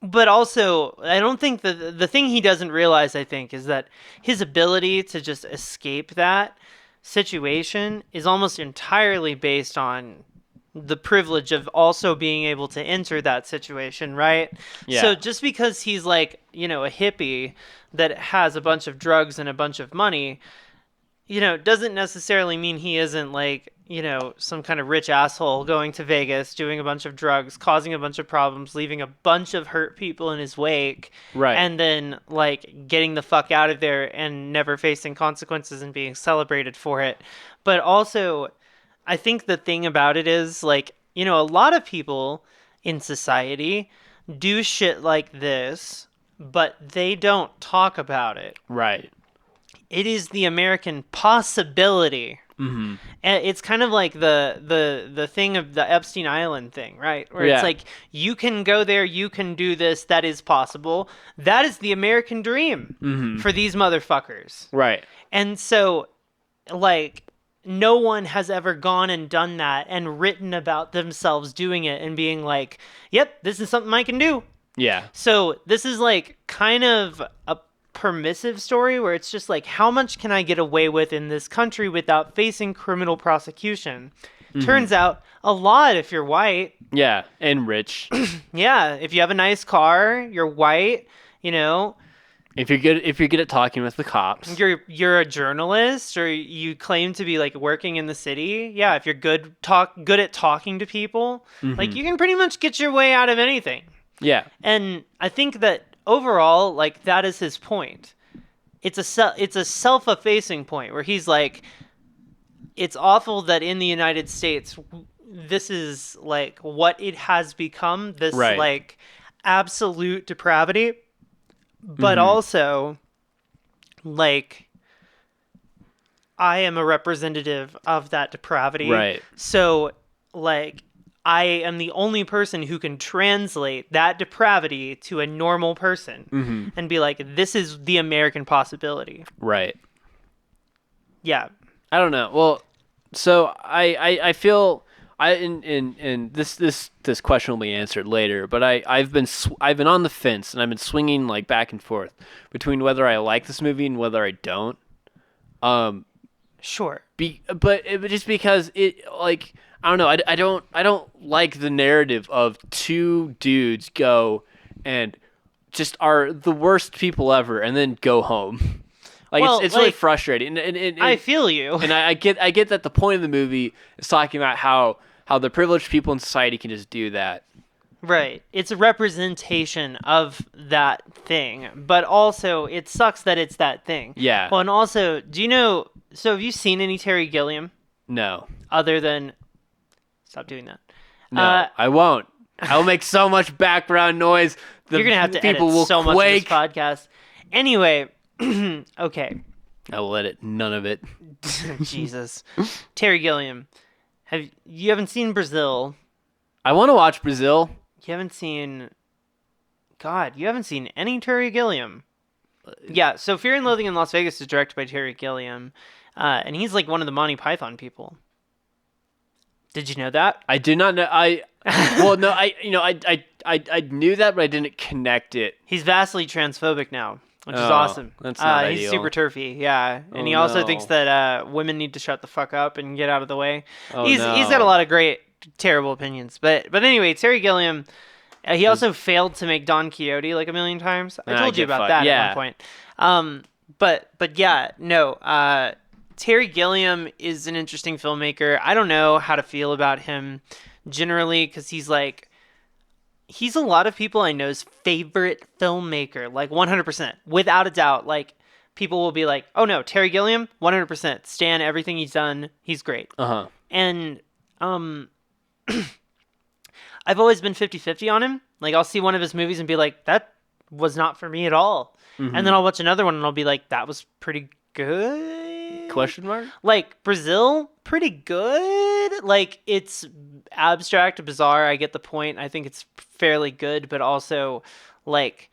But also, I don't think the thing he doesn't realize, I think, is that his ability to just escape that situation is almost entirely based on the privilege of also being able to enter that situation, right? Yeah. So just because he's like, a hippie that has a bunch of drugs and a bunch of money, doesn't necessarily mean he isn't like, some kind of rich asshole going to Vegas, doing a bunch of drugs, causing a bunch of problems, leaving a bunch of hurt people in his wake, Right. and then like getting the fuck out of there and never facing consequences and being celebrated for it. But also, I think the thing about it is like, a lot of people in society do shit like this, but they don't talk about it. Right. It is the American possibility. Mm-hmm. And it's kind of like the thing of the Epstein Island thing, right? Where Yeah. it's like, you can go there, you can do this, that is possible. That is the American dream for these motherfuckers. Right. And so, like, no one has ever gone and done that and written about themselves doing it and being like, yep, this is something I can do. Yeah. So this is like kind of a permissive story where it's just like, how much can I get away with in this country without facing criminal prosecution? Turns out a lot if you're white. Yeah. And rich. Yeah, if you have a nice car, you're white, If you're good at talking with the cops. you're a journalist or you claim to be like working in the city. Yeah, if you're good at talking to people, like you can pretty much get your way out of anything. Yeah. And I think that overall, like, that is his point. It's a self-effacing point where he's like, it's awful that in the United States, this is like what it has become, this Right. like absolute depravity. But also, like, I am a representative of that depravity. Right. So, like, I am the only person who can translate that depravity to a normal person and be like, this is the American possibility. Right. Yeah. I don't know. Well, so I feel and this question will be answered later, but I've been on the fence and I've been swinging like back and forth between whether I like this movie and whether I don't. Sure. But just because it like I don't know, I don't like the narrative of two dudes go and just are the worst people ever and then go home. Like, well, it's really frustrating. And I feel you. And I get that the point of the movie is talking about how the privileged people in society can just do that. Right. It's a representation of that thing, but also it sucks that it's that thing. Yeah. Well, and also, so have you seen any Terry Gilliam No. other than... Stop doing that. No, I won't. I'll make so much background noise. You're going to have to people edit will so much quake. of this podcast. Anyway, okay. I will edit none of it. Jesus. Terry Gilliam. You haven't seen Brazil. I want to watch Brazil. You haven't seen... God, you haven't seen any Terry Gilliam. Yeah, so Fear and Loathing in Las Vegas is directed by Terry Gilliam. And he's like one of the Monty Python people. Did you know that? I did not know. I knew that, but I didn't connect it. He's vastly transphobic now, which is awesome. That's not He's ideal. super turfy, yeah. And he also thinks that women need to shut the fuck up and get out of the way. He's got a lot of great, terrible opinions. But anyway, Terry Gilliam, he also failed to make Don Quixote like a million times. I told you about that at one point. But yeah, no. Terry Gilliam is an interesting filmmaker. I don't know how to feel about him generally because he's a lot of people I know's favorite filmmaker, like 100%, without a doubt. Like, people will be like, oh no, Terry Gilliam, 100%, stan everything he's done, he's great. And I've always been 50-50 on him. Like, I'll see one of his movies and be like, that was not for me at all. And then I'll watch another one and I'll be like, that was pretty good. Question mark? Like, Brazil, pretty good. Like, it's abstract, bizarre. I get the point. I think it's fairly good, but also, like,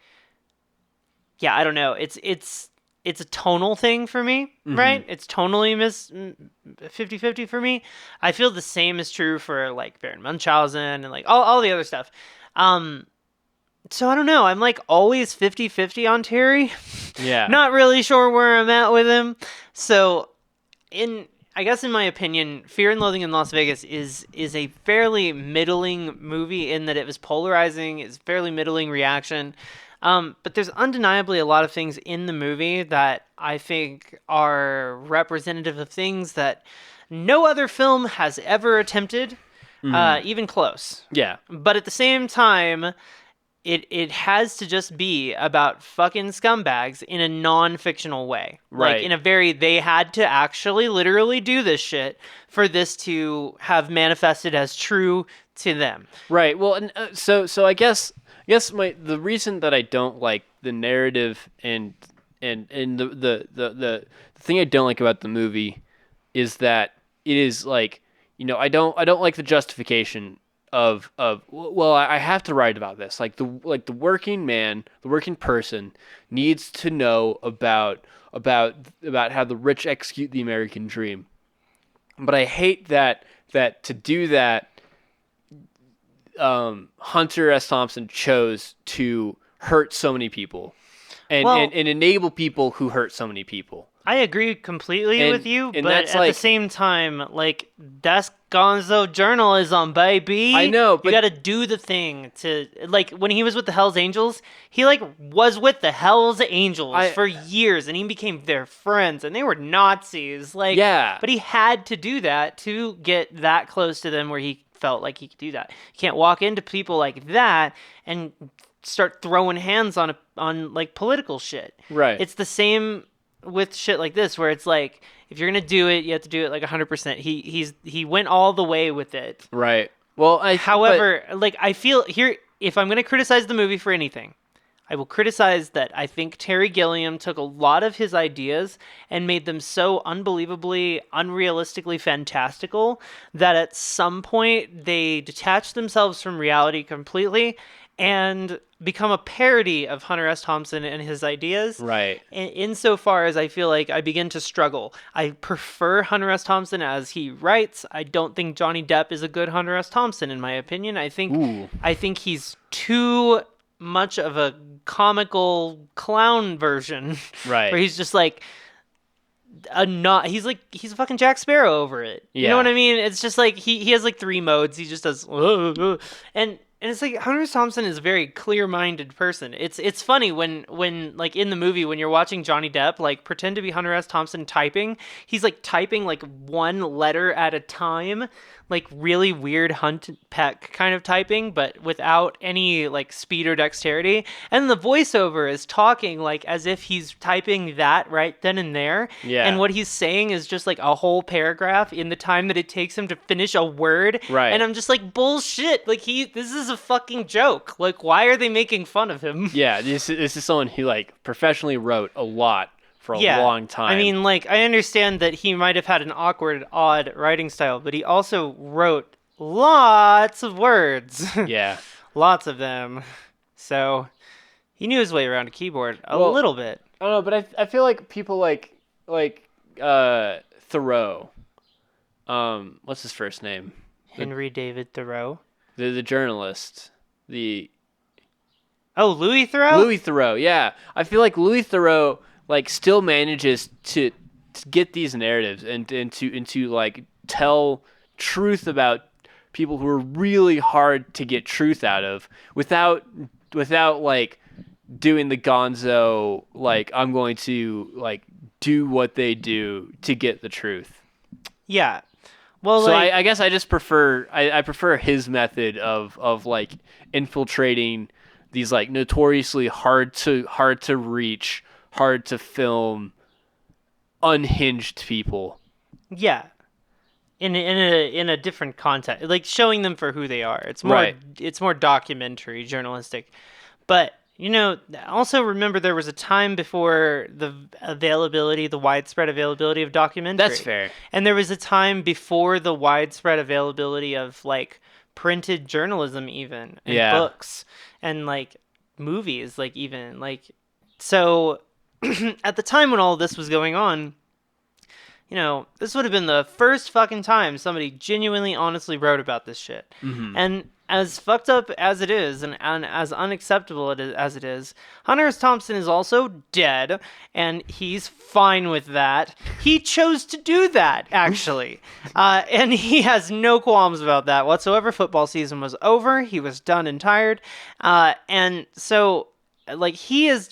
yeah, I don't know. It's a tonal thing for me, right? It's tonally 50-50 for me. I feel the same is true for, like, Baron Munchausen and, like, all the other stuff. So I don't know. I'm like always 50-50 on Terry. Yeah. Not really sure where I'm at with him. So I guess in my opinion, Fear and Loathing in Las Vegas is a fairly middling movie in that it was polarizing. It's fairly middling reaction. But there's undeniably a lot of things in the movie that I think are representative of things that no other film has ever attempted, even close. Yeah. But at the same time, it has to just be about fucking scumbags in a non-fictional way. Right. Like, in a very, they had to actually literally do this shit for this to have manifested as true to them. Right. Well, and so I guess the reason that I don't like the narrative and the thing I don't like about the movie is that it is like, I don't like the justification of well, I have to write about this. Like the working man, the working person needs to know about how the rich execute the American dream. But I hate that to do that, Hunter S. Thompson chose to hurt so many people and enable people who hurt so many people. I agree completely with you, but that's at the same time, like, that's Gonzo journalism, baby. I know, but you gotta do the thing to, like, when he was with the Hells Angels, he, like, was with the Hells Angels for years, and he became their friends, and they were Nazis. Like, yeah. But he had to do that to get that close to them where he felt like he could do that. You can't walk into people like that and start throwing hands on like political shit. Right. It's the same with shit like this, where it's like, if you're gonna do it, you have to do it like 100%. He went all the way with it. Right. Well, however, like, I feel here, if I'm gonna criticize the movie for anything, I will criticize that I think Terry Gilliam took a lot of his ideas and made them so unbelievably, unrealistically fantastical that at some point they detached themselves from reality completely and become a parody of Hunter S. Thompson and his ideas. Right. Insofar as I feel like I begin to struggle. I prefer Hunter S. Thompson as he writes. I don't think Johnny Depp is a good Hunter S. Thompson, in my opinion. I think he's too much of a comical clown version. Right. Where he's just like he's a fucking Jack Sparrow over it. Yeah. You know what I mean? It's just like he has like 3 modes. He just does and it's like Hunter S. Thompson is a very clear-minded person. It's funny when like in the movie when you're watching Johnny Depp like pretend to be Hunter S. Thompson typing. He's like typing like one letter at a time, like really weird Hunt Peck kind of typing, but without any like speed or dexterity. And the voiceover is talking like as if he's typing that right then and there. Yeah. And what he's saying is just like a whole paragraph in the time that it takes him to finish a word. Right. And I'm just like, bullshit. Like this is a fucking joke. Like, why are they making fun of him? Yeah, this is someone who like professionally wrote a lot for a long time. I mean, like, I understand that he might have had an awkward, odd writing style, but he also wrote lots of words. Yeah. Lots of them. So he knew his way around a keyboard a little bit. I don't know, but I feel like people like Thoreau. What's his first name? Henry David Thoreau. The journalist. Louis Thoreau? Louis Thoreau, yeah. I feel like Louis Thoreau like still manages to get these narratives and to like tell truth about people who are really hard to get truth out of without like doing the Gonzo, like, I'm going to like do what they do to get the truth. Yeah. Well, so like, I guess I just prefer I prefer his method of like infiltrating these like notoriously hard to reach, hard to film, unhinged people. Yeah. In a different context, like showing them for who they are. It's more Right. It's more documentary, journalistic. But also remember there was a time before the widespread availability of documentary. That's fair. And there was a time before the widespread availability of like printed journalism, even, and books and like movies, like even like so. At the time when all this was going on, this would have been the first fucking time somebody genuinely, honestly wrote about this shit. Mm-hmm. And as fucked up as it is, and as unacceptable as it is, Hunter S. Thompson is also dead, and he's fine with that. He chose to do that, actually. And he has no qualms about that whatsoever. Football season was over. He was done and tired. And so, like, he is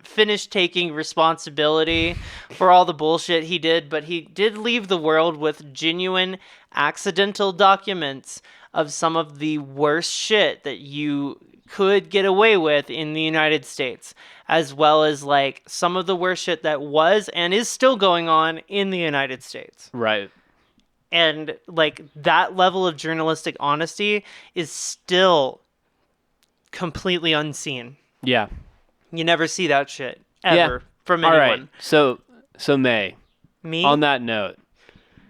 finished taking responsibility for all the bullshit he did, but he did leave the world with genuine accidental documents of some of the worst shit that you could get away with in the United States, as well as, like, some of the worst shit that was and is still going on in the United States. Right. And, like, that level of journalistic honesty is still completely unseen. Yeah. You never see that shit ever from anyone. All right. So May. Me? On that note,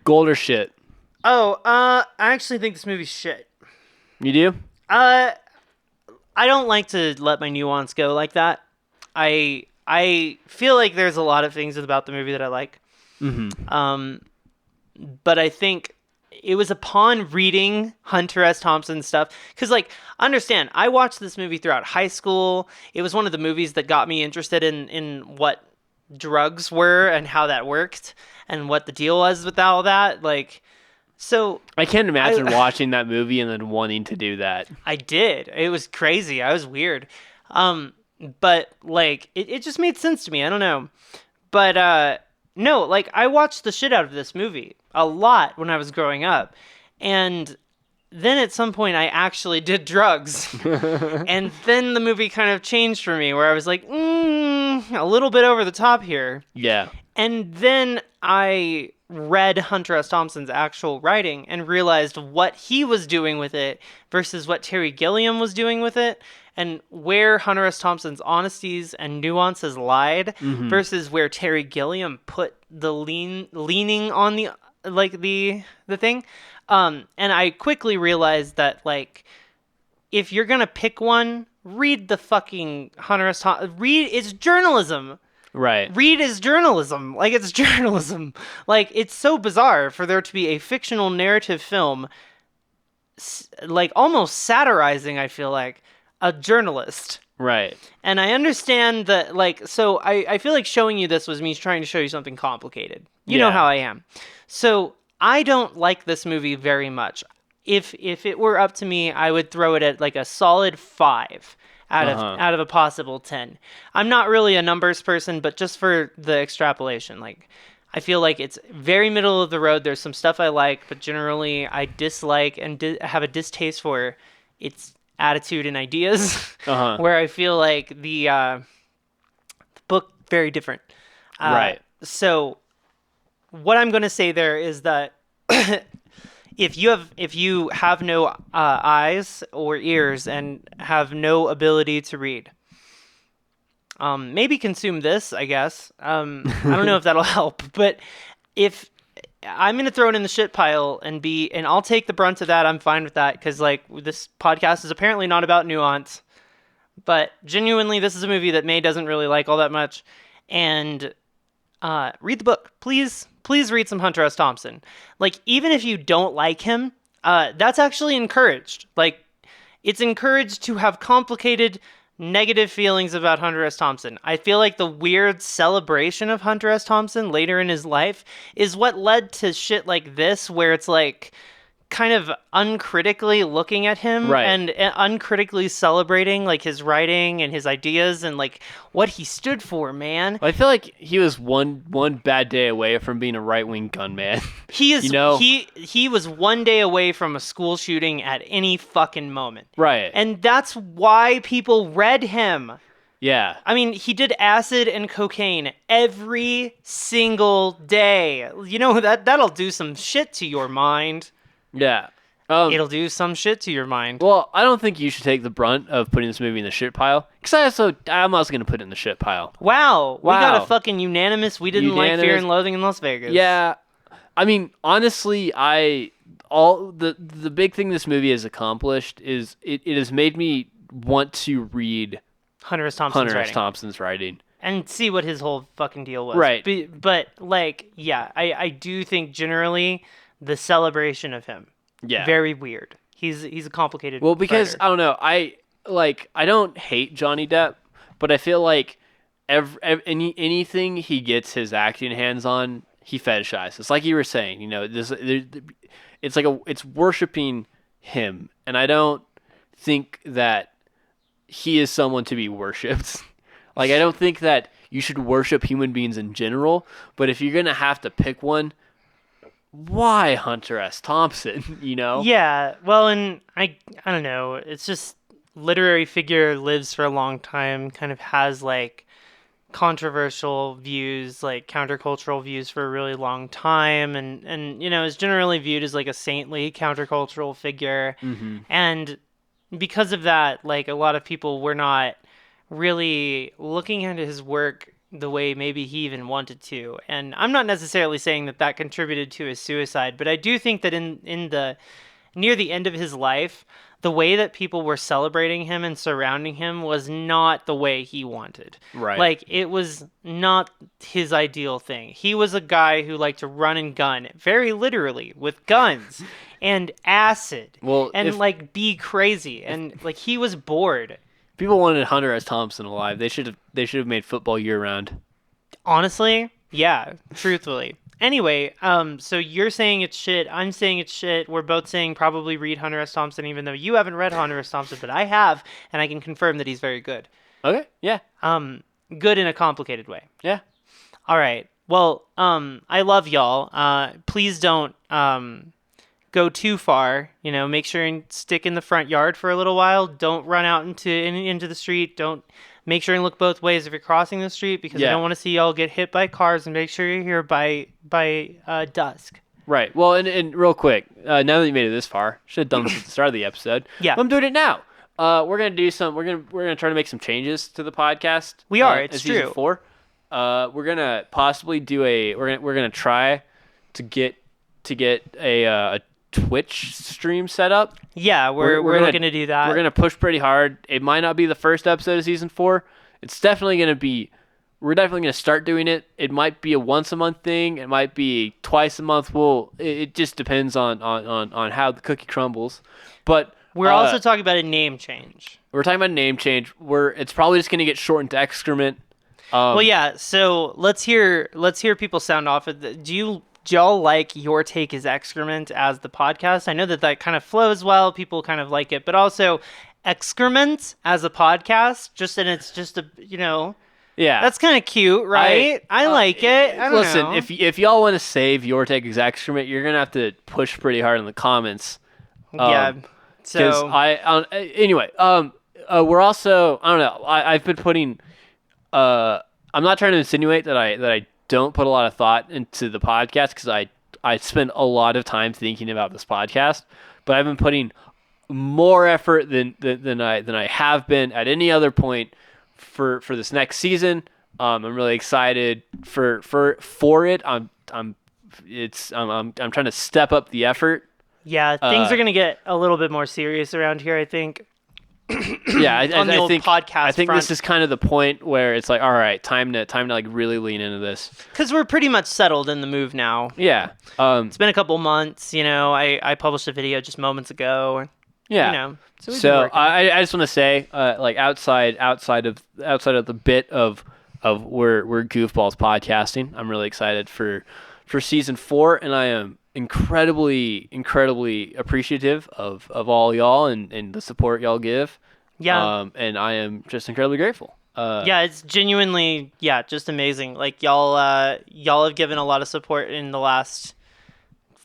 gold or shit? Oh, I actually think this movie's shit. You do? I don't like to let my nuance go like that. I feel like there's a lot of things about the movie that I like. Mm-hmm. But I think it was upon reading Hunter S. Thompson's stuff, because, like, understand, I watched this movie throughout high school. It was one of the movies that got me interested in what drugs were and how that worked and what the deal was with all that. Like, so I can't imagine watching that movie and then wanting to do that. I did. It was crazy. I was weird. But, like, it just made sense to me. I don't know. But, no, like, I watched the shit out of this movie a lot when I was growing up. And then at some point I actually did drugs. And then the movie kind of changed for me, where I was like, a little bit over the top here. Yeah. And then I read Hunter S. Thompson's actual writing and realized what he was doing with it versus what Terry Gilliam was doing with it, and where Hunter S. Thompson's honesties and nuances lied versus where Terry Gilliam put the leaning on the thing. And I quickly realized that, like, if you're gonna pick one, read the fucking Hunter S. Thompson. It's journalism. Right. Read is journalism. Like, it's journalism. Like, it's so bizarre for there to be a fictional narrative film, like, almost satirizing, I feel like, a journalist. Right. And I understand that, like, so I feel like showing you this was me trying to show you something complicated. You know how I am. So I don't like this movie very much. If it were up to me, I would throw it at, like, a solid 5 out of a possible 10. I'm not really a numbers person, but just for the extrapolation, like, I feel like it's very middle of the road. There's some stuff I like, but generally I dislike and have a distaste for its attitude and ideas, where I feel like the book very different. Right. So what I'm going to say there is that if you have no eyes or ears and have no ability to read, maybe consume this, I guess. I don't know if that'll help, but if I'm going to throw it in the shit pile and I'll take the brunt of that. I'm fine with that, because, like, this podcast is apparently not about nuance, but genuinely, this is a movie that May doesn't really like all that much. And read the book. Please read some Hunter S. Thompson. Like, even if you don't like him, that's actually encouraged. Like, it's encouraged to have complicated, negative feelings about Hunter S. Thompson. I feel like the weird celebration of Hunter S. Thompson later in his life is what led to shit like this, where it's like kind of uncritically looking at him, right, and uncritically celebrating, like, his writing and his ideas and, like, what he stood for, man. I feel like he was one bad day away from being a right-wing gunman. He is, you know? He was one day away from a school shooting at any fucking moment. Right. And that's why people read him. Yeah. I mean, he did acid and cocaine every single day. You know, that'll do some shit to your mind. Yeah. It'll do some shit to your mind. Well, I don't think you should take the brunt of putting this movie in the shit pile, because I'm also going to put it in the shit pile. Wow. We got a fucking unanimous. We didn't like Fear and Loathing in Las Vegas. Yeah. I mean, honestly, the big thing this movie has accomplished is it has made me want to read Hunter S. Thompson's writing. And see what his whole fucking deal was. Right. But like, yeah, I do think generally the celebration of him, very weird. He's a complicated. Well, because writer. I don't know, I don't hate Johnny Depp, but I feel like anything he gets his acting hands on, he fetishizes. It's like you were saying, it's like it's worshiping him, and I don't think that he is someone to be worshipped. Like, I don't think that you should worship human beings in general, but if you're gonna have to pick one, why Hunter S. Thompson? Yeah, well, and I don't know. It's just literary figure lives for a long time, kind of has like controversial views, like countercultural views for a really long time, and is generally viewed as like a saintly countercultural figure. Mm-hmm. And because of that, like a lot of people were not really looking into his work the way maybe he even wanted to. And I'm not necessarily saying that contributed to his suicide, but I do think that in the near the end of his life, the way that people were celebrating him and surrounding him was not the way he wanted. Right. Like, it was not his ideal thing. He was a guy who liked to run and gun, very literally, with guns and acid. Well, and be crazy. And like, he was bored. People wanted Hunter S. Thompson alive. They should have made football year round. Honestly, yeah, truthfully. Anyway, so you're saying it's shit. I'm saying it's shit. We're both saying probably read Hunter S. Thompson, even though you haven't read Hunter S. Thompson, but I have, and I can confirm that he's very good. Okay, yeah. Good in a complicated way. Yeah. All right. Well, I love y'all. Please don't go too far. Make sure and stick in the front yard for a little while. Don't run out into the street. Don't. Make sure and look both ways if you're crossing the street, because I don't want to see y'all get hit by cars, and make sure you're here by dusk. Right. Well, and real quick, now that you made it this far, should have done this at the start of the episode. Yeah. But I'm doing it now. We're gonna do some. We're gonna try to make some changes to the podcast. We are. It's season true. 4. We're gonna possibly do we're gonna try to get a Twitch stream set up. Yeah, we're looking to do that. We're going to push pretty hard. It might not be the first episode of season 4. It's definitely going to be, we're definitely going to start doing it. It might be a once a month thing. It might be twice a month. It just depends on how the cookie crumbles. But we're also talking about a name change. We're talking about a name change. It's probably just going to get shortened to Excrement. Well, yeah. So let's hear people sound off. Do y'all like Your Take is Excrement as the podcast? I know that kind of flows well. People kind of like it, but also Excrement as a podcast. It's just a yeah, that's kind of cute, right? I like it. I don't know. if y'all want to save Your Take is Excrement, you're gonna have to push pretty hard in the comments. Yeah. So anyway, we're also, I don't know. I've been putting. I'm not trying to insinuate that I don't put a lot of thought into the podcast, because I spend a lot of time thinking about this podcast, but I've been putting more effort than I have been at any other point for this next season. I'm really excited for it. I'm trying to step up the effort. Yeah, things are gonna get a little bit more serious around here, I think. Yeah, I think podcast. I think front. This is kind of the point where it's like, all right, time to like really lean into this, because we're pretty much settled in the move now. Yeah, it's been a couple months. I published a video just moments ago. Yeah, so I just want to say, like outside of the bit of we're goofballs podcasting, I'm really excited for season 4, and I am incredibly appreciative of all y'all and the support y'all give. Yeah. And I am just incredibly grateful. Yeah, it's genuinely just amazing. Like y'all have given a lot of support in the last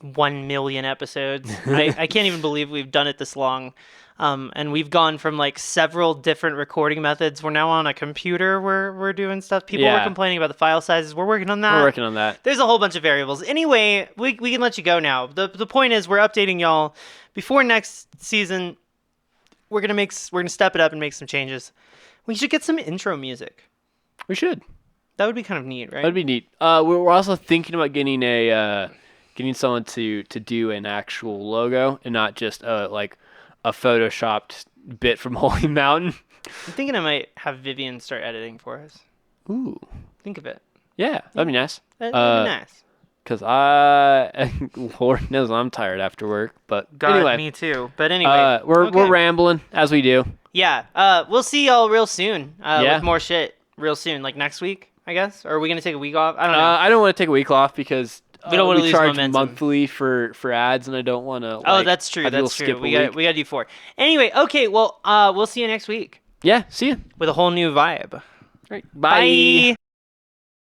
1 million episodes. I can't even believe we've done it this long. And we've gone from like several different recording methods. We're now on a computer. We're doing stuff. People were complaining about the file sizes. We're working on that. We're working on that. There's a whole bunch of variables. Anyway, we can let you go now. The point is, we're updating y'all before next season. We're gonna step it up and make some changes. We should get some intro music. We should. That would be kind of neat, right? That'd be neat. We're also thinking about getting someone to do an actual logo and not just like a photoshopped bit from Holy Mountain. I'm thinking I might have Vivian start editing for us. Ooh. Think of it. Yeah, that'd be nice. That'd be nice. Because Lord knows I'm tired after work. But God, anyway, me too. But anyway, we're rambling as we do. Yeah. We'll see y'all real soon. Yeah. With more shit real soon, like next week, I guess. Or are we gonna take a week off? I don't know. I don't want to take a week off because we don't want to lose charge momentum. monthly for ads, and I don't want to. Oh, that's true. That's true. We gotta do 4. Anyway, okay. Well, we'll see you next week. Yeah. See you with a whole new vibe. All right. Bye.